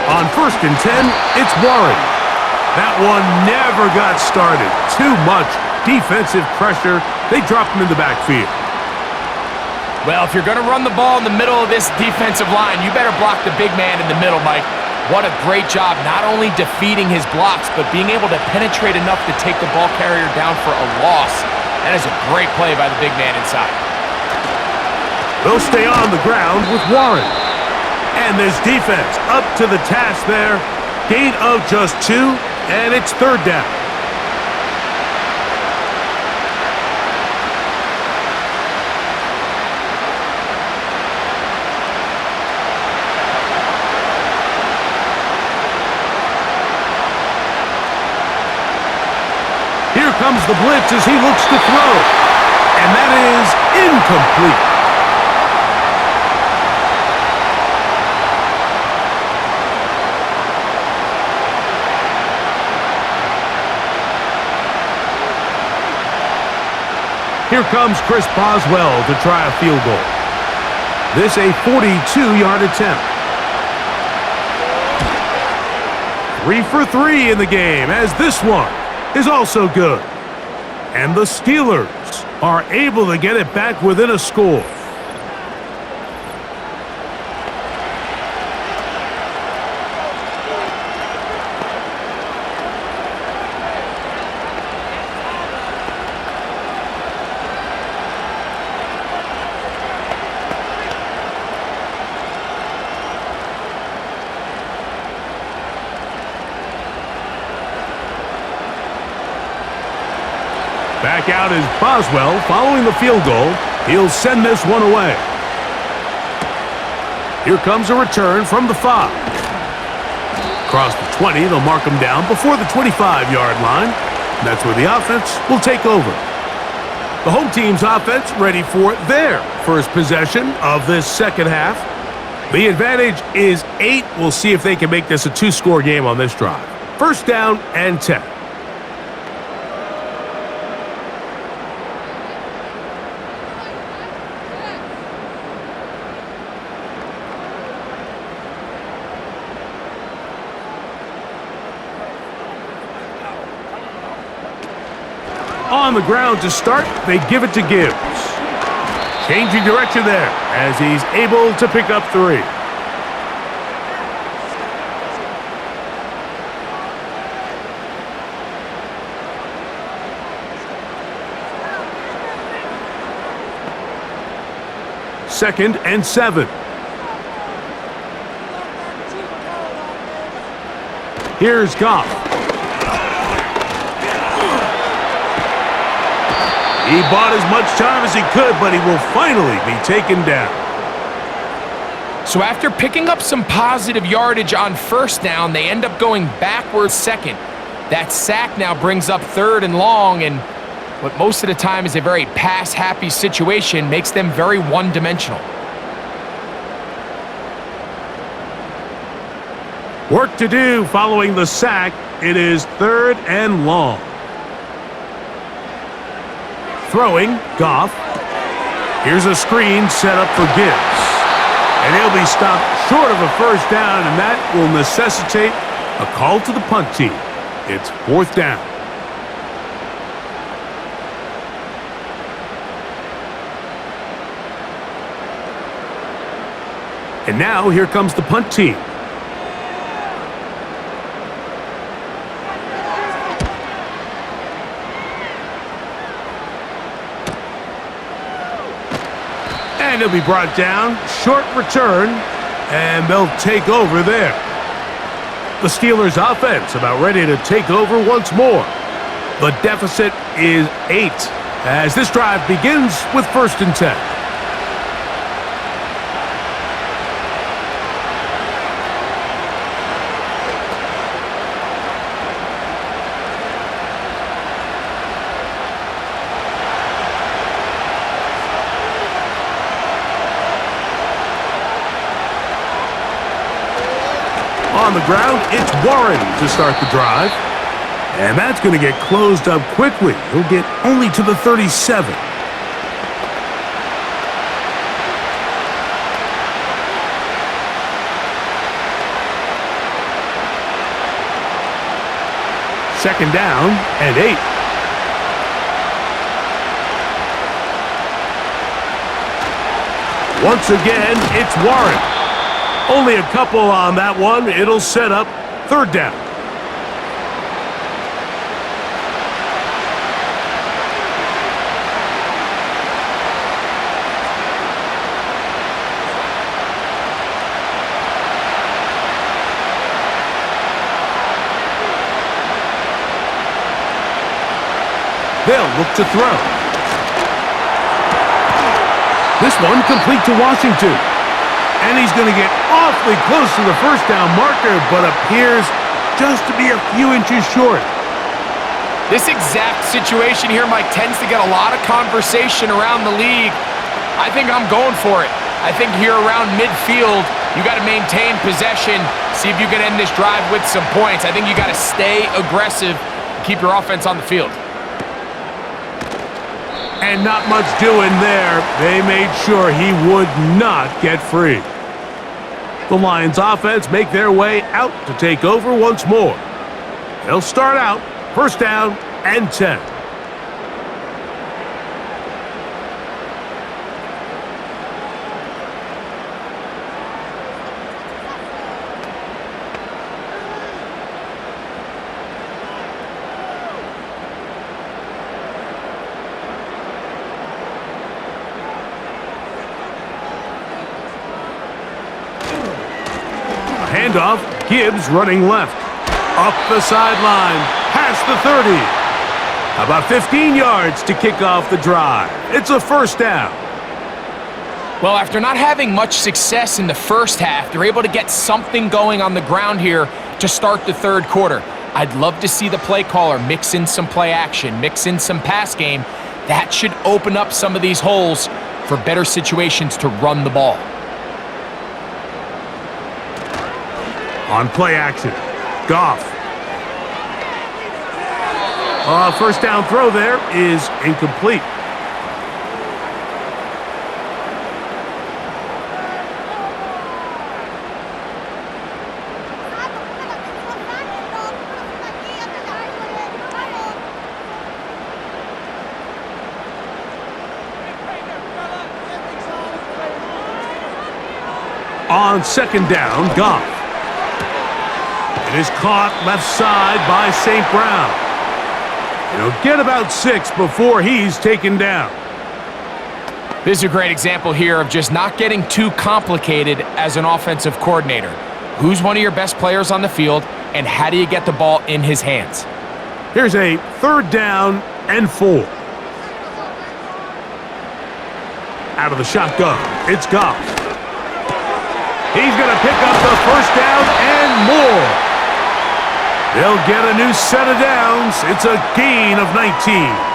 On 1st and 10, it's Warren. That one never got started. Too much defensive pressure. They dropped him in the backfield. Well, if you're going to run the ball in the middle of this defensive line, you better block the big man in the middle, Mike. What a great job, not only defeating his blocks, but being able to penetrate enough to take the ball carrier down for a loss. That is a great play by the big man inside. They'll stay on the ground with Warren. And this defense up to the task there. Gain of just 2, and it's 3rd down. Here comes the blitz as he looks to throw. And that is incomplete. Here comes Chris Boswell to try a field goal. This a 42-yard attempt. 3 for 3 in the game, as this one is also good. And the Steelers are able to get it back within a score. Back out is Boswell following the field goal. He'll send this one away. Here comes a return from the 5. Across the 20, they'll mark him down before the 25-yard line. And that's where the offense will take over. The home team's offense ready for their first possession of this second half. The advantage is 8. We'll see if they can make this a 2-score game on this drive. 1st down and 10. On the ground to start, they give it to Gibbs. Changing direction there as he's able to pick up 3. Second and 7. Here's Goff. He bought as much time as he could, but he will finally be taken down. So after picking up some positive yardage on first down, they end up going backwards second. That sack now brings up 3rd and long, and what most of the time is a very pass-happy situation makes them very one-dimensional. Work to do following the sack. It is 3rd and long. Throwing, Goff. Here's a screen set up for Gibbs. And he'll be stopped short of a first down, and that will necessitate a call to the punt team. It's 4th down. And now here comes the punt team. And he'll be brought down. Short return. And they'll take over there. The Steelers' offense about ready to take over once more. The deficit is 8 as this drive begins with 1st and 10. On the ground, it's Warren to start the drive. And that's going to get closed up quickly. He'll get only to the 37. Second down and 8. Once again, it's Warren. Only a couple on that one. It'll set up 3rd down. They'll look to throw. This one complete to Washington. And he's going to get awfully close to the first down marker, but appears just to be a few inches short. This exact situation here, Mike, tends to get a lot of conversation around the league. I think I'm going for it. I think here around midfield, you got to maintain possession, see if you can end this drive with some points. I think you got to stay aggressive, keep your offense on the field. And not much doing there. They made sure he would not get free. The Lions offense make their way out to take over once more. They'll start out 1st down and 10. Handoff, Gibbs running left. Up the sideline, past the 30. About 15 yards to kick off the drive. It's a 1st down. Well, after not having much success in the first half, they're able to get something going on the ground here to start the 3rd quarter. I'd love to see the play caller mix in some play action, mix in some pass game. That should open up some of these holes for better situations to run the ball. On play action, Goff. First down throw there is incomplete. on second down, Goff. It is caught left side by St. Brown. He'll get about 6 before he's taken down. This is a great example here of just not getting too complicated as an offensive coordinator. Who's one of your best players on the field, and how do you get the ball in his hands? Here's a 3rd down and 4. Out of the shotgun, it's Goff. He's going to pick up the 1st down and more. They'll get a new set of downs. It's a gain of 19.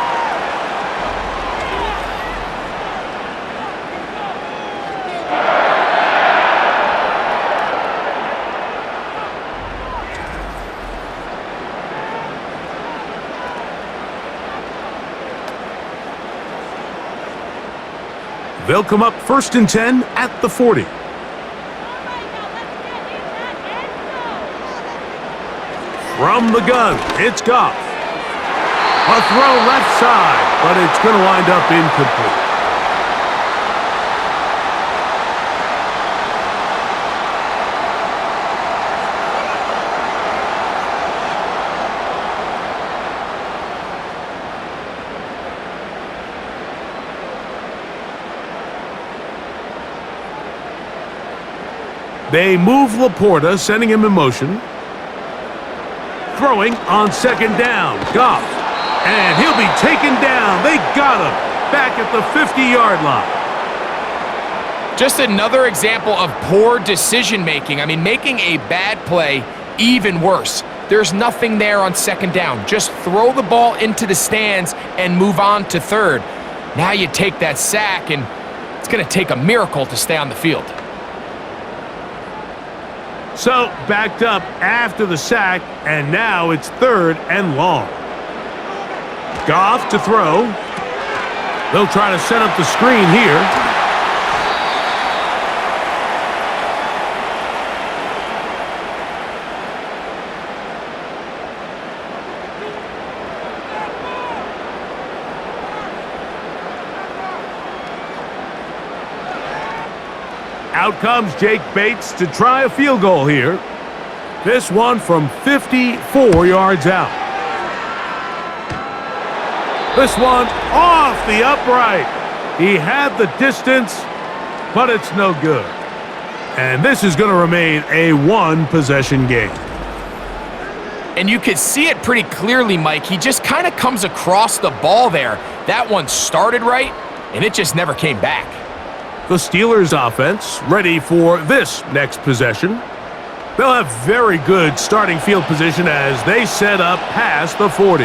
They'll come up 1st and 10 at the 40. From the gun, it's Goff. A throw left side, but it's going to wind up incomplete. They move Laporta, sending him in motion. Throwing on second down, Goff. And he'll be taken down. They got him back at the 50-yard line. Just another example of poor decision-making. I mean, making a bad play even worse. There's nothing there on second down. Just throw the ball into the stands and move on to 3rd. Now you take that sack, and it's going to take a miracle to stay on the field. So, backed up after the sack, and now it's 3rd and long. Goff to throw. They'll try to set up the screen here. Out comes Jake Bates to try a field goal here. This one from 54 yards out. This one off the upright. He had the distance, but it's no good. And this is going to remain a 1-possession game. And you could see it pretty clearly, Mike. He just kind of comes across the ball there. That one started right, and it just never came back. The Steelers offense ready for this next possession. They'll have very good starting field position as they set up past the 40.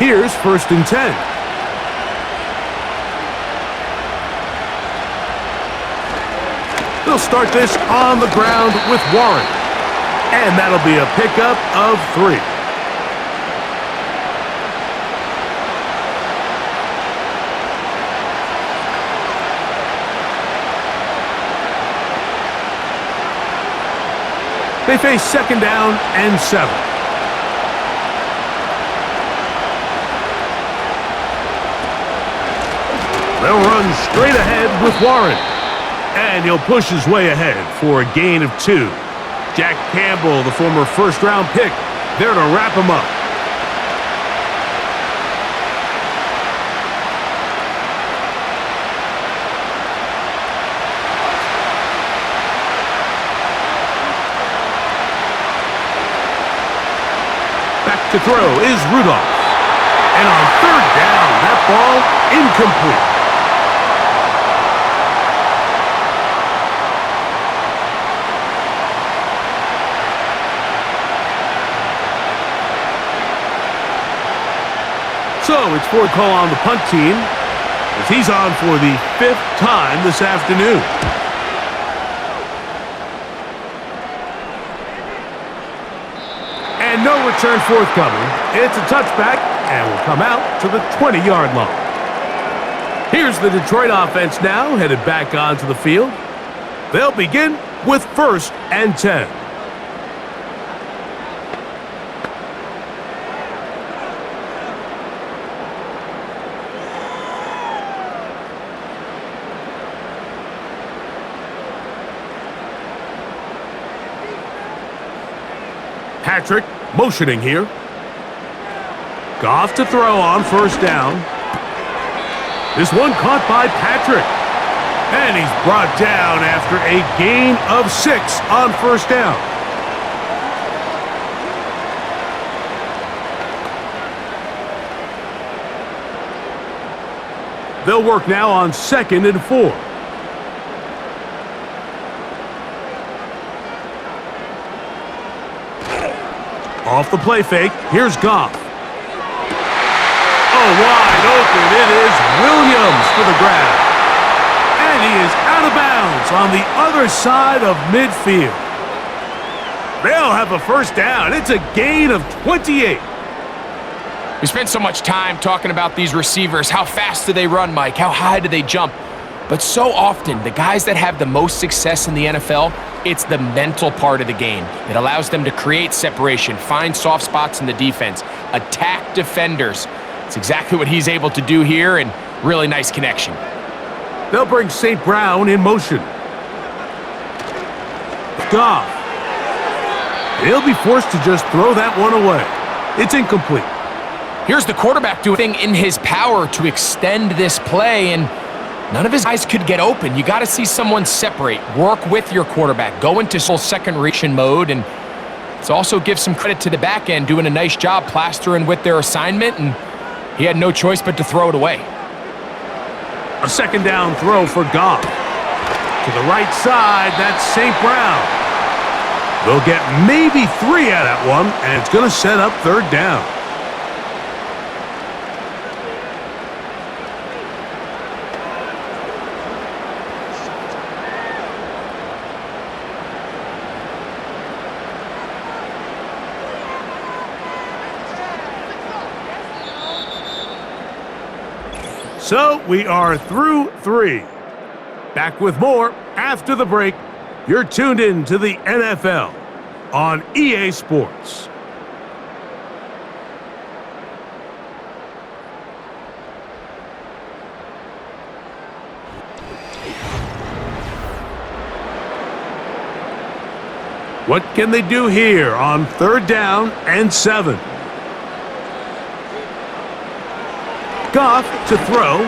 Here's 1st and 10. They'll start this on the ground with Warren. And that'll be a pickup of 3. They face 2nd down and 7. They'll run straight ahead with Warren. And he'll push his way ahead for a gain of 2. Jack Campbell, the former 1st-round pick, there to wrap him up. Back to throw is Rudolph. And on 3rd down, that ball incomplete. So it's 4th call on the punt team as he's on for the 5th time this afternoon. And no return forthcoming. It's a touchback and will come out to the 20-yard line. Here's the Detroit offense now headed back onto the field. They'll begin with 1st and 10. Patrick motioning here. Goff to throw on first down. This one caught by Patrick. And he's brought down after a gain of 6 on first down. They'll work now on 2nd and 4. Off the play fake, here's Goff. Oh, wide open, it is Williams for the grab. And he is out of bounds on the other side of midfield. They'll have a first down. It's a gain of 28. We spent so much time talking about these receivers. How fast do they run, Mike? How high do they jump? But so often, the guys that have the most success in the NFL, it's the mental part of the game. It allows them to create separation, find soft spots in the defense, attack defenders. It's exactly what he's able to do here, and really nice connection. They'll bring St. Brown in motion. Goff. He'll be forced to just throw that one away. It's incomplete. Here's the quarterback doing everything in his power to extend this play, and none of his guys could get open. You got to see someone separate, work with your quarterback, go into full second reaction mode, and let's also give some credit to the back end doing a nice job plastering with their assignment, and he had no choice but to throw it away. A second down throw for Goff. To the right side, that's St. Brown. They'll get maybe 3 out of that one, and it's going to set up third down. So we are through 3. Back with more after the break. You're tuned in to the NFL on EA Sports. What can they do here on 3rd down and 7? Goff to throw.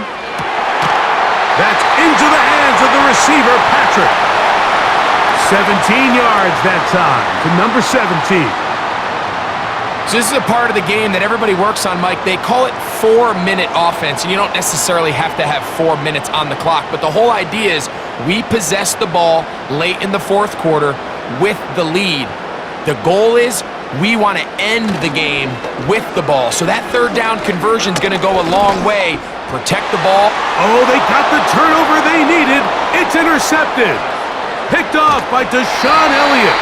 That's into the hands of the receiver, Patrick. 17 yards that time to number 17. So this is a part of the game that everybody works on, Mike. They call it 4-minute offense, and you don't necessarily have to have 4 minutes on the clock, but the whole idea is we possess the ball late in the 4th quarter with the lead. The goal is we want to end the game with the ball. So that 3rd down conversion is going to go a long way. Protect the ball. Oh, they got the turnover they needed. It's intercepted. Picked off by Deshaun Elliott.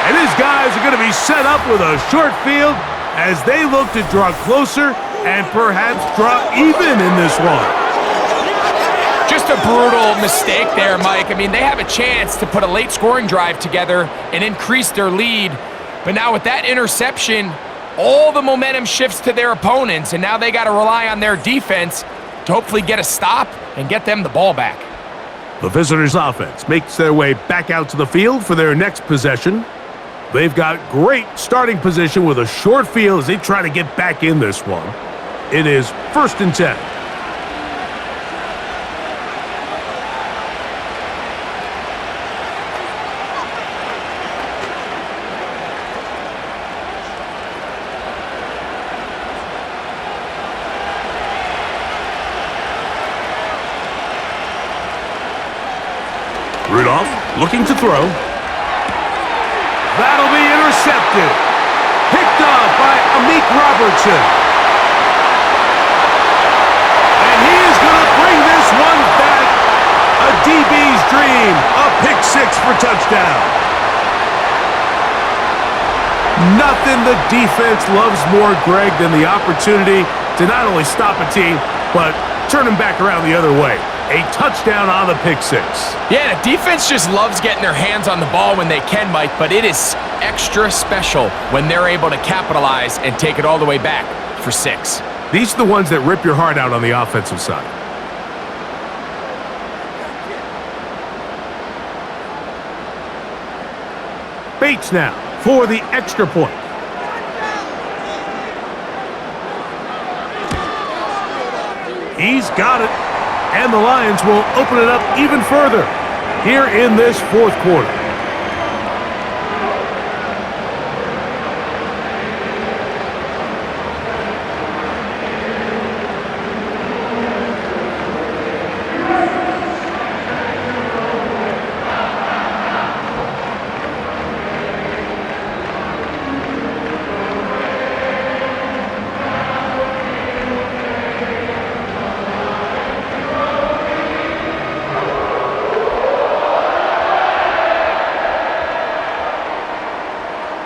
And his guys are going to be set up with a short field as they look to draw closer and perhaps draw even in this one. Just a brutal mistake there, Mike. I mean, they have a chance to put a late scoring drive together and increase their lead. But now with that interception, all the momentum shifts to their opponents, and now they got to rely on their defense to hopefully get a stop and get them the ball back. The visitors' offense makes their way back out to the field for their next possession. They've got great starting position with a short field as they try to get back in this one. It is 1st and 10. Rudolph looking to throw. That'll be intercepted. Picked off by Amik Robertson. And he is going to bring this one back. A DB's dream. A pick 6 for touchdown. Nothing the defense loves more, Greg, than the opportunity to not only stop a team, but turn them back around the other way. A touchdown on the pick 6. Yeah, the defense just loves getting their hands on the ball when they can, Mike, but it is extra special when they're able to capitalize and take it all the way back for 6. These are the ones that rip your heart out on the offensive side. Bates now for the extra point. He's got it. And the Lions will open it up even further here in this fourth quarter.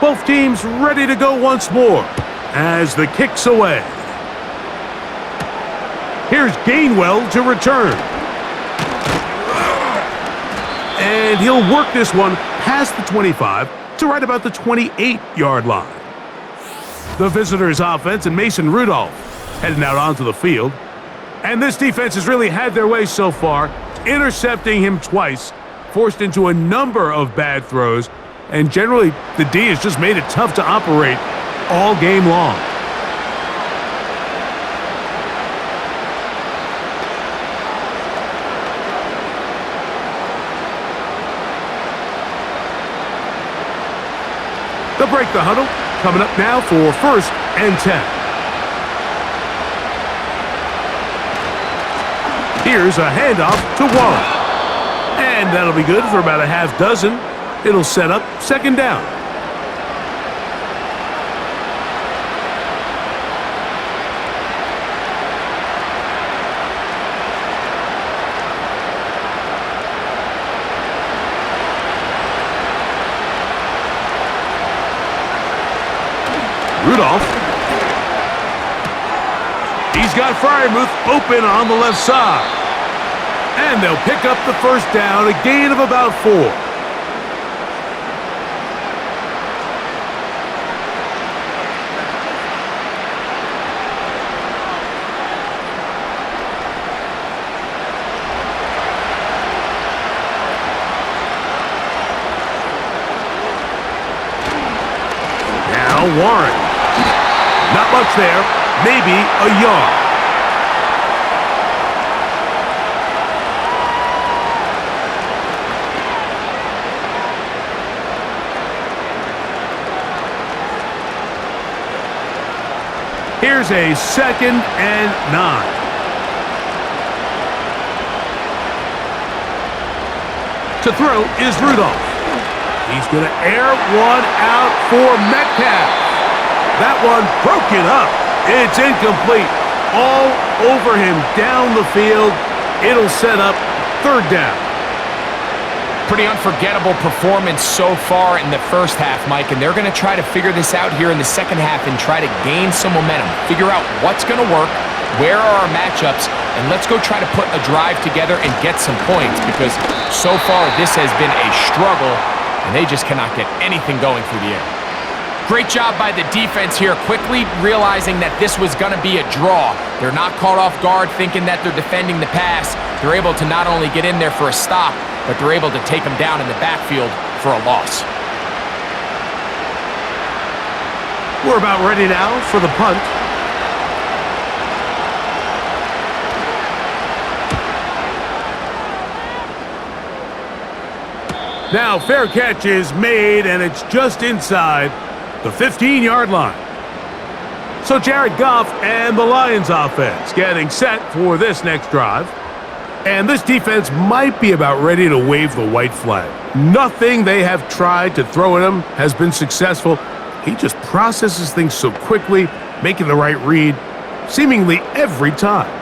Both teams ready to go once more as the kick's away. Here's Gainwell to return. And he'll work this one past the 25 to right about the 28-yard line. The visitors' offense and Mason Rudolph heading out onto the field. And this defense has really had their way so far, intercepting him twice, forced into a number of bad throws, and generally, the D has just made it tough to operate all game long. They'll break the huddle, coming up now for 1st and 10. Here's a handoff to Waller. And that'll be good for about a half dozen. It'll set up 2nd down. Rudolph. He's got Freiermuth open on the left side. And they'll pick up the 1st down, a gain of about 4. Warren. Not much there. Maybe a yard. Here's a 2nd and 9. To throw is Rudolph. He's going to air one out for Metcalf. That one broken up. It's incomplete. All over him down the field. It'll set up 3rd down. Pretty unforgettable performance so far in the first half, Mike, and they're going to try to figure this out here in the second half and try to gain some momentum. Figure out what's going to work, where are our matchups, and let's go try to put a drive together and get some points, because so far this has been a struggle, and they just cannot get anything going through the air. Great job by the defense here, quickly realizing that this was going to be a draw. They're not caught off guard thinking that they're defending the pass. They're able to not only get in there for a stop, but they're able to take them down in the backfield for a loss. We're about ready now for the punt. Now, fair catch is made, and it's just inside the 15-yard line. So Jared Goff and the Lions offense getting set for this next drive. And this defense might be about ready to wave the white flag. Nothing they have tried to throw at him has been successful. He just processes things so quickly, making the right read, seemingly every time.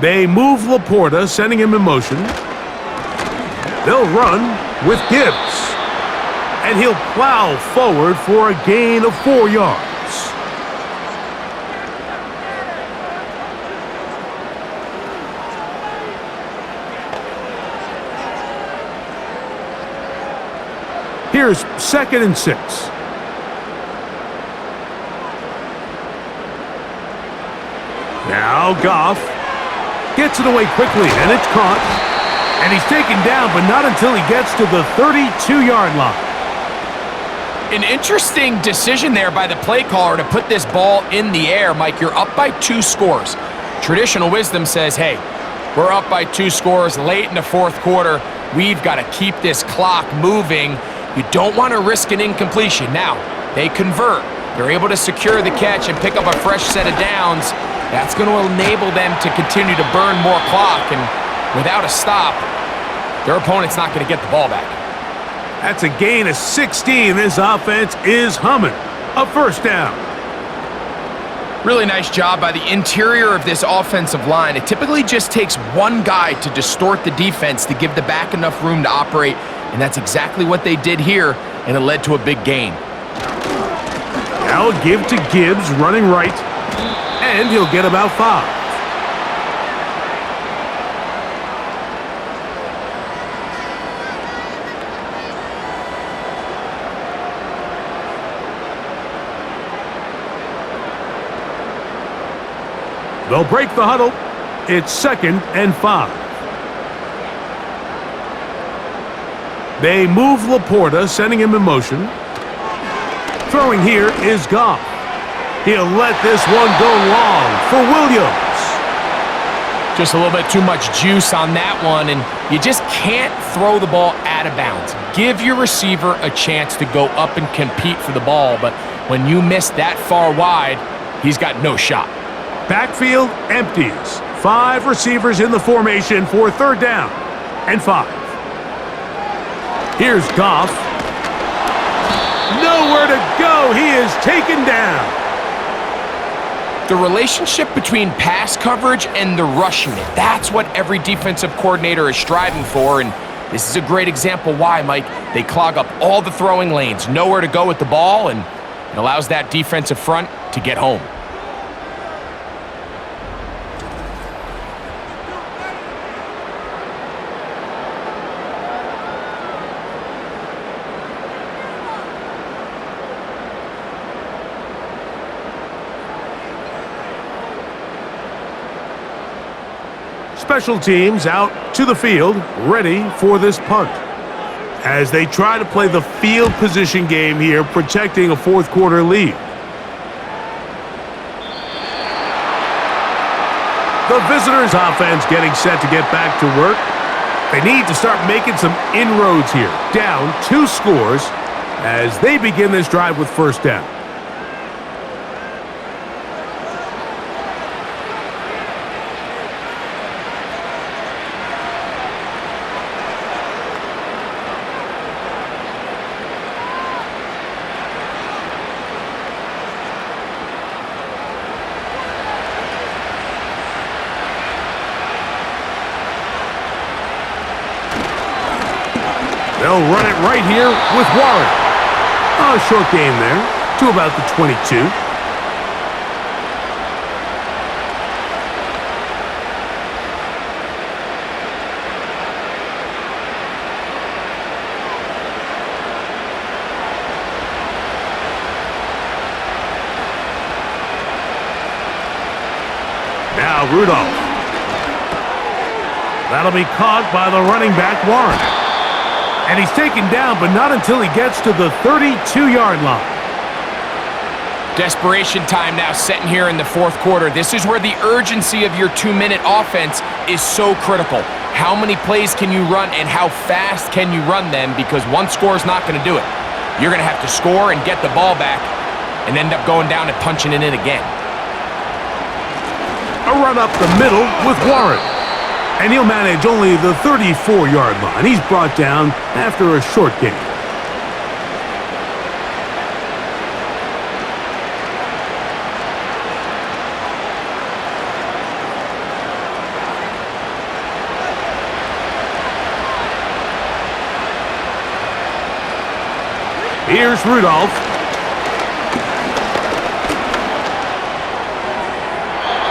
They move Laporta, sending him in motion. They'll run with Gibbs. And he'll plow forward for a gain of 4 yards. Here's 2nd and 6. Now Goff gets it away quickly, and it's caught. And he's taken down, but not until he gets to the 32-yard line. An interesting decision there by the play caller to put this ball in the air. Mike, you're up by 2 scores. Traditional wisdom says, hey, we're up by 2 scores late in the fourth quarter. We've got to keep this clock moving. You don't want to risk an incompletion. Now, they convert. They're able to secure the catch and pick up a fresh set of downs. That's going to enable them to continue to burn more clock. And without a stop, their opponent's not going to get the ball back. That's a gain of 16. This offense is humming. A first down. Really nice job by the interior of this offensive line. It typically just takes one guy to distort the defense to give the back enough room to operate, and that's exactly what they did here, and it led to a big gain. Now a give to Gibbs, running right, and he'll get about 5. They'll break the huddle. It's 2nd and 5. They move Laporta, sending him in motion. Throwing here is Goff. He'll let this one go long for Williams. Just a little bit too much juice on that one, and you just can't throw the ball out of bounds. Give your receiver a chance to go up and compete for the ball, but when you miss that far wide, he's got no shot. Backfield empties. 5 receivers in the formation for 3rd down and 5. Here's Goff. Nowhere to go. He is taken down. The relationship between pass coverage and the rush unit, that's what every defensive coordinator is striving for, and this is a great example why, Mike. They clog up all the throwing lanes, nowhere to go with the ball, and it allows that defensive front to get home. Special teams out to the field, ready for this punt. As they try to play the field position game here, protecting a fourth quarter lead. The visitors' offense getting set to get back to work. They need to start making some inroads here. Down 2 scores as they begin this drive with 1st down. They'll run it right here with Warren. A short gain there to about the 22. Now Rudolph. That'll be caught by the running back, Warren. And he's taken down, but not until he gets to the 32-yard line. Desperation time now setting here in the fourth quarter. This is where the urgency of your 2-minute offense is so critical. How many plays can you run and how fast can you run them? Because one score is not going to do it. You're going to have to score and get the ball back and end up going down and punching it in again. A run up the middle with Warren. And he'll manage only the 34-yard line. He's brought down after a short gain. Here's Rudolph.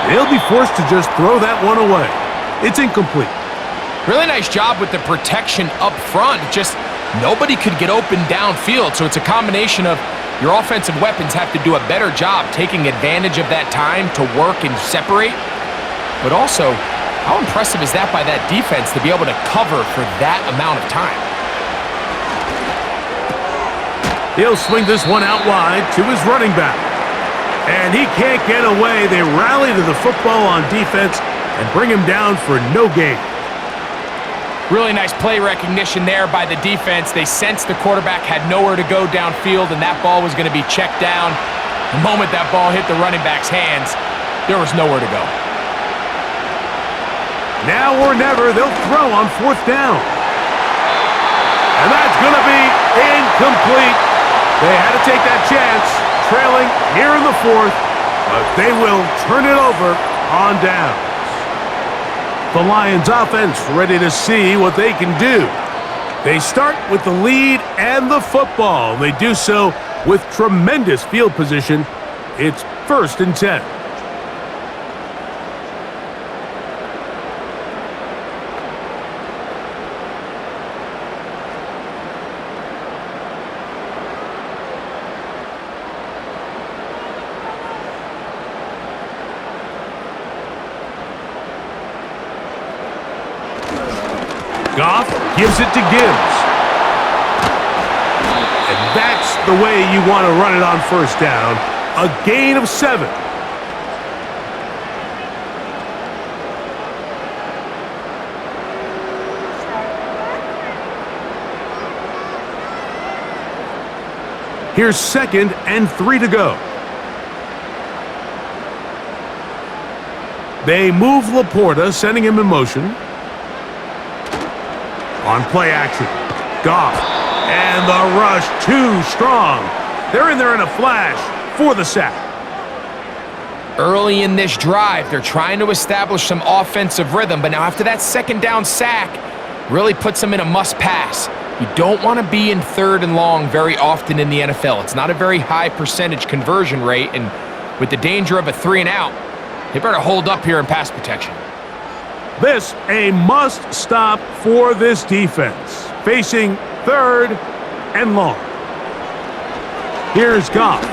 They'll be forced to just throw that one away. It's incomplete. Really nice job with the protection up front. Just nobody could get open downfield, so it's a combination of your offensive weapons have to do a better job taking advantage of that time to work and separate, but also How impressive is that by that defense to be able to cover for that amount of time? He'll swing this one out wide to his running back. And he can't get away. They rally to the football on defense and bring him down for no gain. Really nice play recognition there by the defense. They sensed the quarterback had nowhere to go downfield, and that ball was going to be checked down. The moment that ball hit the running back's hands, there was nowhere to go. Now or never, they'll throw on 4th down. And that's going to be incomplete. They had to take that chance, trailing here in the 4th, but they will turn it over on downs. The Lions offense ready to see what they can do. They start with the lead and the football. They do so with tremendous field position. It's 1st and 10. Goff gives it to Gibbs. And that's the way you want to run it on 1st down. A gain of 7. Here's 2nd and 3 to go. They move Laporta, sending him in motion. On play action, Goff, and the rush too strong. They're in there in a flash for the sack. Early in this drive, they're trying to establish some offensive rhythm, but now after that 2nd down sack, really puts them in a must-pass. You don't want to be in 3rd and long very often in the NFL. It's not a very high percentage conversion rate, and with the danger of a 3 and out, they better hold up here in pass protection. This a must-stop for this defense, facing 3rd and long. Here's Goff.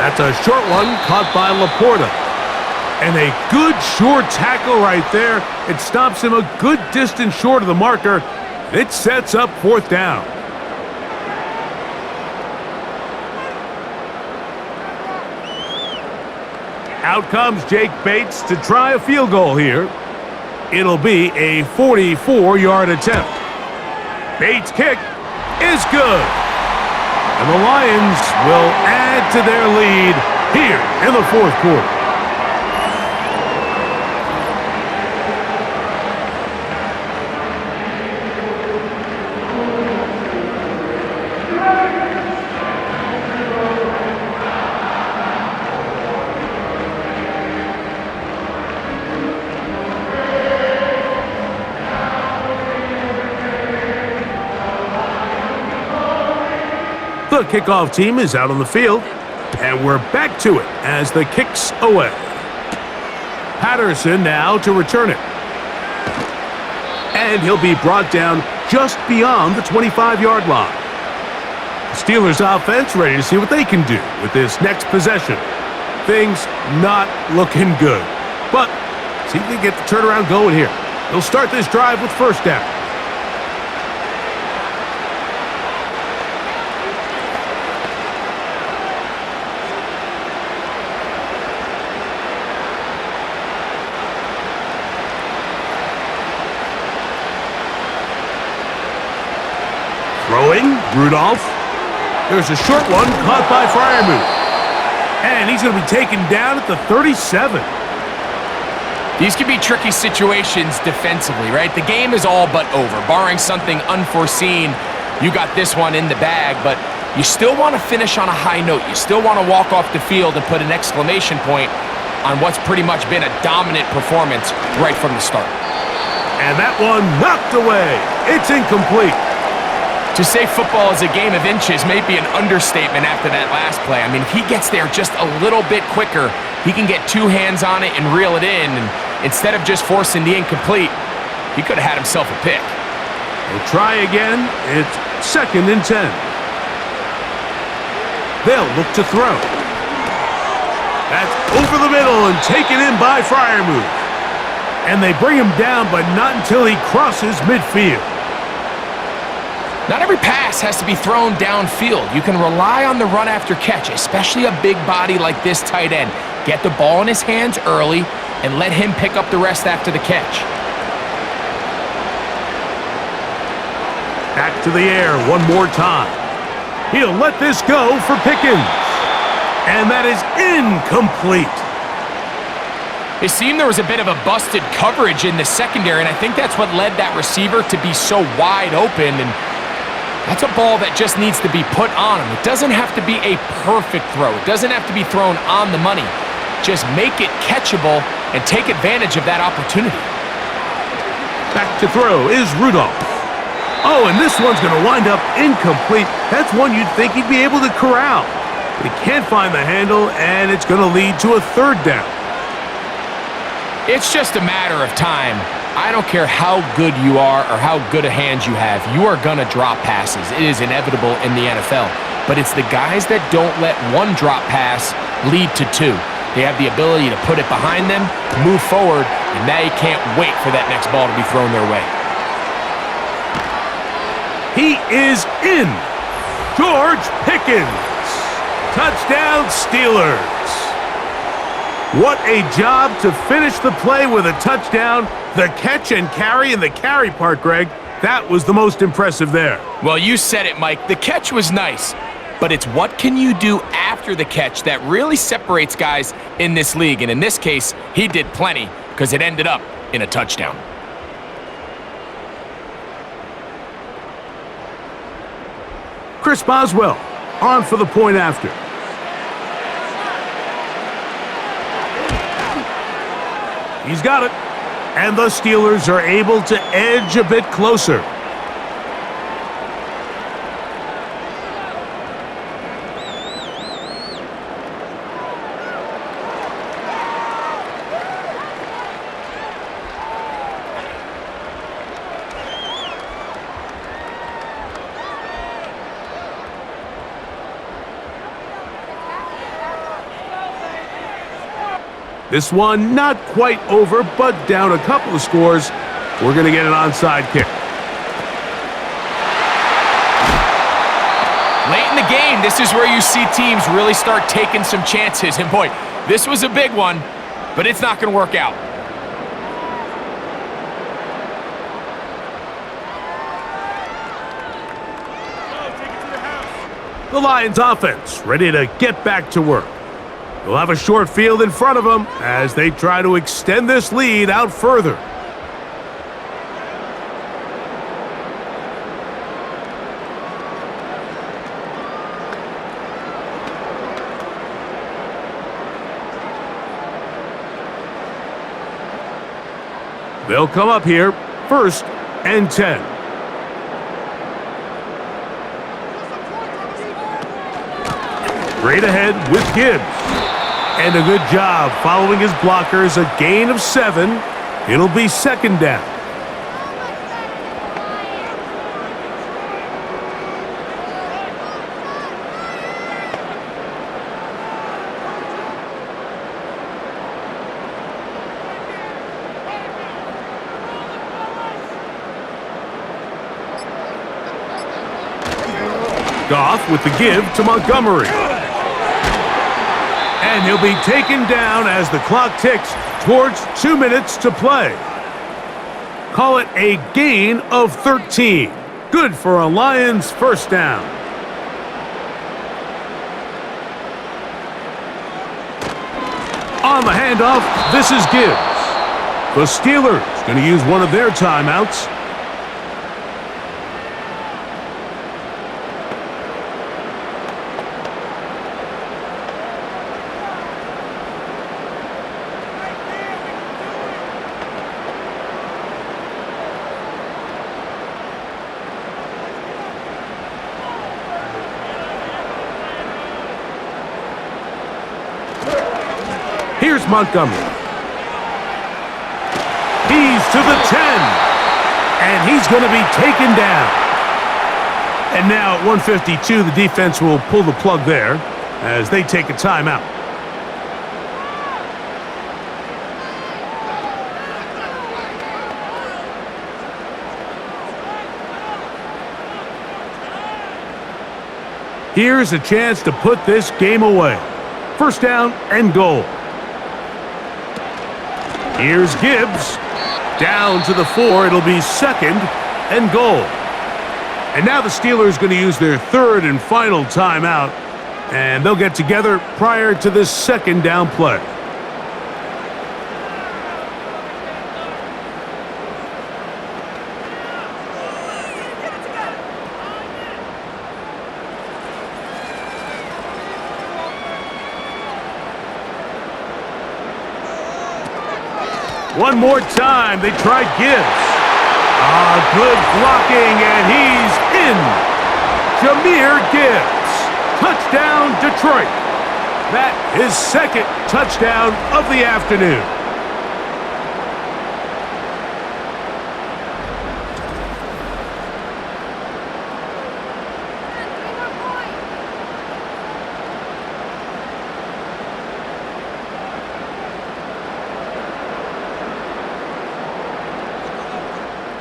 That's a short one caught by Laporta. And a good short tackle right there. It stops him a good distance short of the marker. It sets up 4th down. Out comes Jake Bates to try a field goal here. It'll be a 44-yard attempt. Bates' kick is good. And the Lions will add to their lead here in the 4th quarter. The kickoff team is out on the field, and we're back to it as the kick's away. Patterson now to return it. And he'll be brought down just beyond the 25-yard line. The Steelers offense ready to see what they can do with this next possession. Things not looking good, but see if they get the turnaround going here. They'll start this drive with 1st down. Throwing, Rudolph. There's a short one caught by Freiermuth. And he's going to be taken down at the 37. These could be tricky situations defensively, right? The game is all but over. Barring something unforeseen, you got this one in the bag, but you still want to finish on a high note. You still want to walk off the field and put an exclamation point on what's pretty much been a dominant performance right from the start. And that one knocked away. It's incomplete. To say football is a game of inches may be an understatement after that last play. I mean, if he gets there just a little bit quicker, he can get 2 hands on it and reel it in. And instead of just forcing the incomplete, he could have had himself a pick. We'll try again. It's 2nd and 10. They'll look to throw. That's over the middle and taken in by Freiermuth. And they bring him down, but not until he crosses midfield. Not every pass has to be thrown downfield. You can rely on the run after catch, especially a big body like this tight end. Get the ball in his hands early and let him pick up the rest after the catch. Back to the air one more time. He'll let this go for Pickens. And that is incomplete. It seemed there was a bit of a busted coverage in the secondary, and I think that's what led that receiver to be so wide open. And that's a ball that just needs to be put on him. It doesn't have to be a perfect throw. It doesn't have to be thrown on the money. Just make it catchable and take advantage of that opportunity. Back to throw is Rudolph. Oh, and this one's going to wind up incomplete. That's one you'd think he'd be able to corral. But he can't find the handle, and it's going to lead to a third down. It's just a matter of time. I don't care how good you are or how good a hand you have. You are going to drop passes. It is inevitable in the NFL. But it's the guys that don't let one drop pass lead to two. They have the ability to put it behind them, move forward, and now you can't wait for that next ball to be thrown their way. He is in. George Pickens. Touchdown, Steelers. What a job to finish the play with a touchdown. The catch and carry, and the carry part, Greg, that was the most impressive there. Well, you said it, Mike. The catch was nice, but it's what can you do after the catch that really separates guys in this league. And in this case, he did plenty because it ended up in a touchdown. Chris Boswell on for the point after. He's got it. And the Steelers are able to edge a bit closer. This one not quite over, but down a couple of scores. We're going to get an onside kick. Late in the game, this is where you see teams really start taking some chances. And boy, this was a big one, but it's not going to work out. The Lions offense ready to get back to work. They'll have a short field in front of them as they try to extend this lead out further. They'll come up here, 1st and 10. Straight ahead with Gibbs. And a good job following his blockers, a gain of 7. It'll be 2nd down. Goff with the give to Montgomery. And he'll be taken down as the clock ticks towards 2 minutes to play. Call it a gain of 13. Good for a Lions 1st down. On the handoff, this is Gibbs. The Steelers going to use one of their timeouts. Here's Montgomery. He's to the 10. And he's going to be taken down. And now at 1:52, the defense will pull the plug there as they take a timeout. Here's a chance to put this game away. First down and goal. Here's Gibbs. Down to the 4. It'll be second and goal. And now the Steelers going to use their third and final timeout. And they'll get together prior to this second down play. One more time, they tried Gibbs. Good blocking, and he's in. Jahmyr Gibbs. Touchdown, Detroit. That is second touchdown of the afternoon.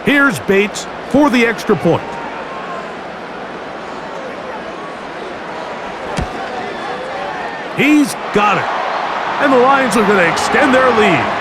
Here's Bates for the extra point. He's got it. And the Lions are going to extend their lead.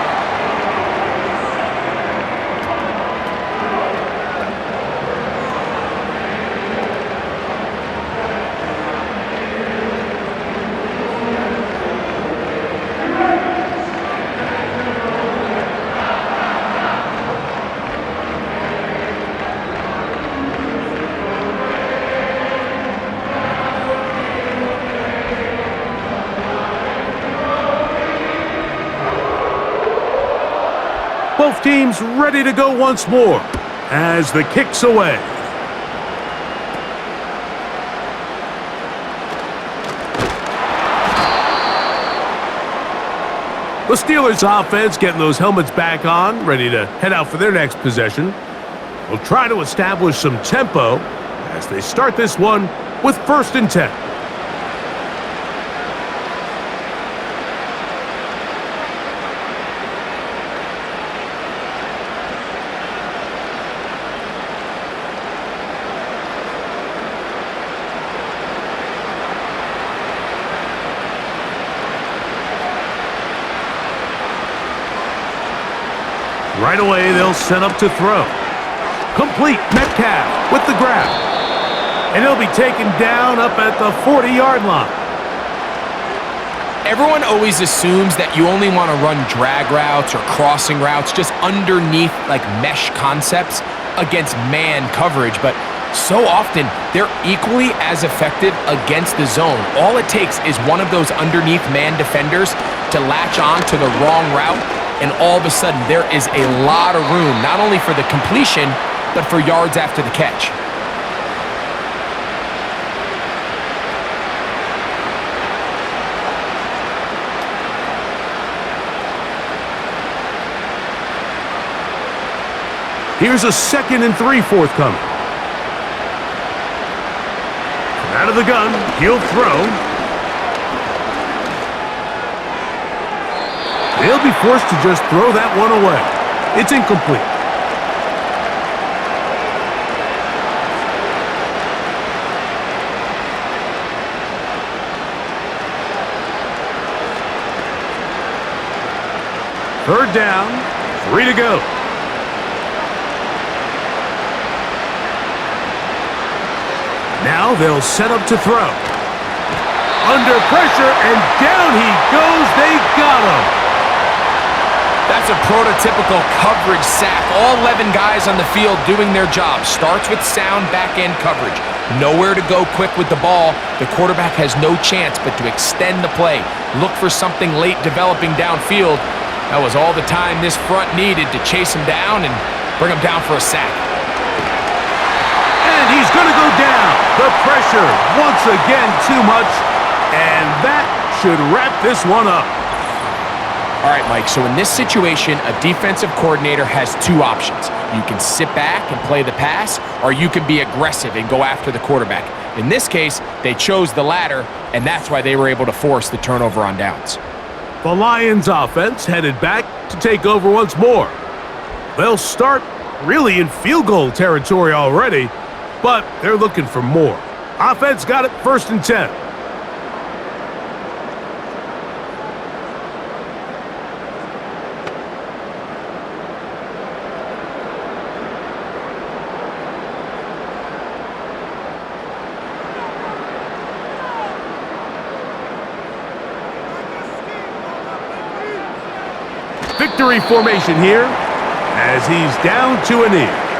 Both teams ready to go once more as the kick's away. The Steelers offense getting those helmets back on, ready to head out for their next possession. Will try to establish some tempo as they start this one with 1st and 10. Right away, they'll set up to throw. Complete. Metcalf with the grab. And he'll be taken down up at the 40-yard line. Everyone always assumes that you only want to run drag routes or crossing routes just underneath like mesh concepts against man coverage, but so often they're equally as effective against the zone. All it takes is one of those underneath man defenders to latch on to the wrong route, and all of a sudden there is a lot of room, not only for the completion, but for yards after the catch. Here's a 2nd and 3 forthcoming. Out of the gun, he'll throw. They'll be forced to just throw that one away. It's incomplete. Third down, 3 to go. Now they'll set up to throw. Under pressure, and down he goes. They got him. That's a prototypical coverage sack. All 11 guys on the field doing their job. Starts with sound back-end coverage. Nowhere to go quick with the ball. The quarterback has no chance but to extend the play. Look for something late developing downfield. That was all the time this front needed to chase him down and bring him down for a sack. And he's going to go down. The pressure, once again, too much. And that should wrap this one up. All right, Mike, so in this situation, a defensive coordinator has 2 options. You can sit back and play the pass, or you can be aggressive and go after the quarterback. In this case, they chose the latter, and that's why they were able to force the turnover on downs. The Lions offense headed back to take over once more. They'll start really in field goal territory already, but they're looking for more. Offense got it 1st and 10. Victory formation here as he's down to a knee.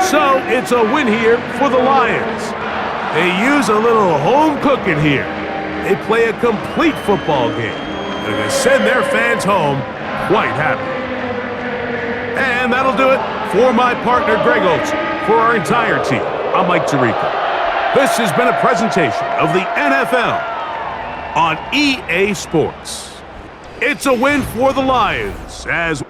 So it's a win here for the Lions. They use a little home cooking here. They play a complete football game. They're going to send their fans home quite happy. And that'll do it for my partner, Greg Olson. For our entire team, I'm Mike Tirico. This has been a presentation of the NFL on EA Sports. It's a win for the Lions as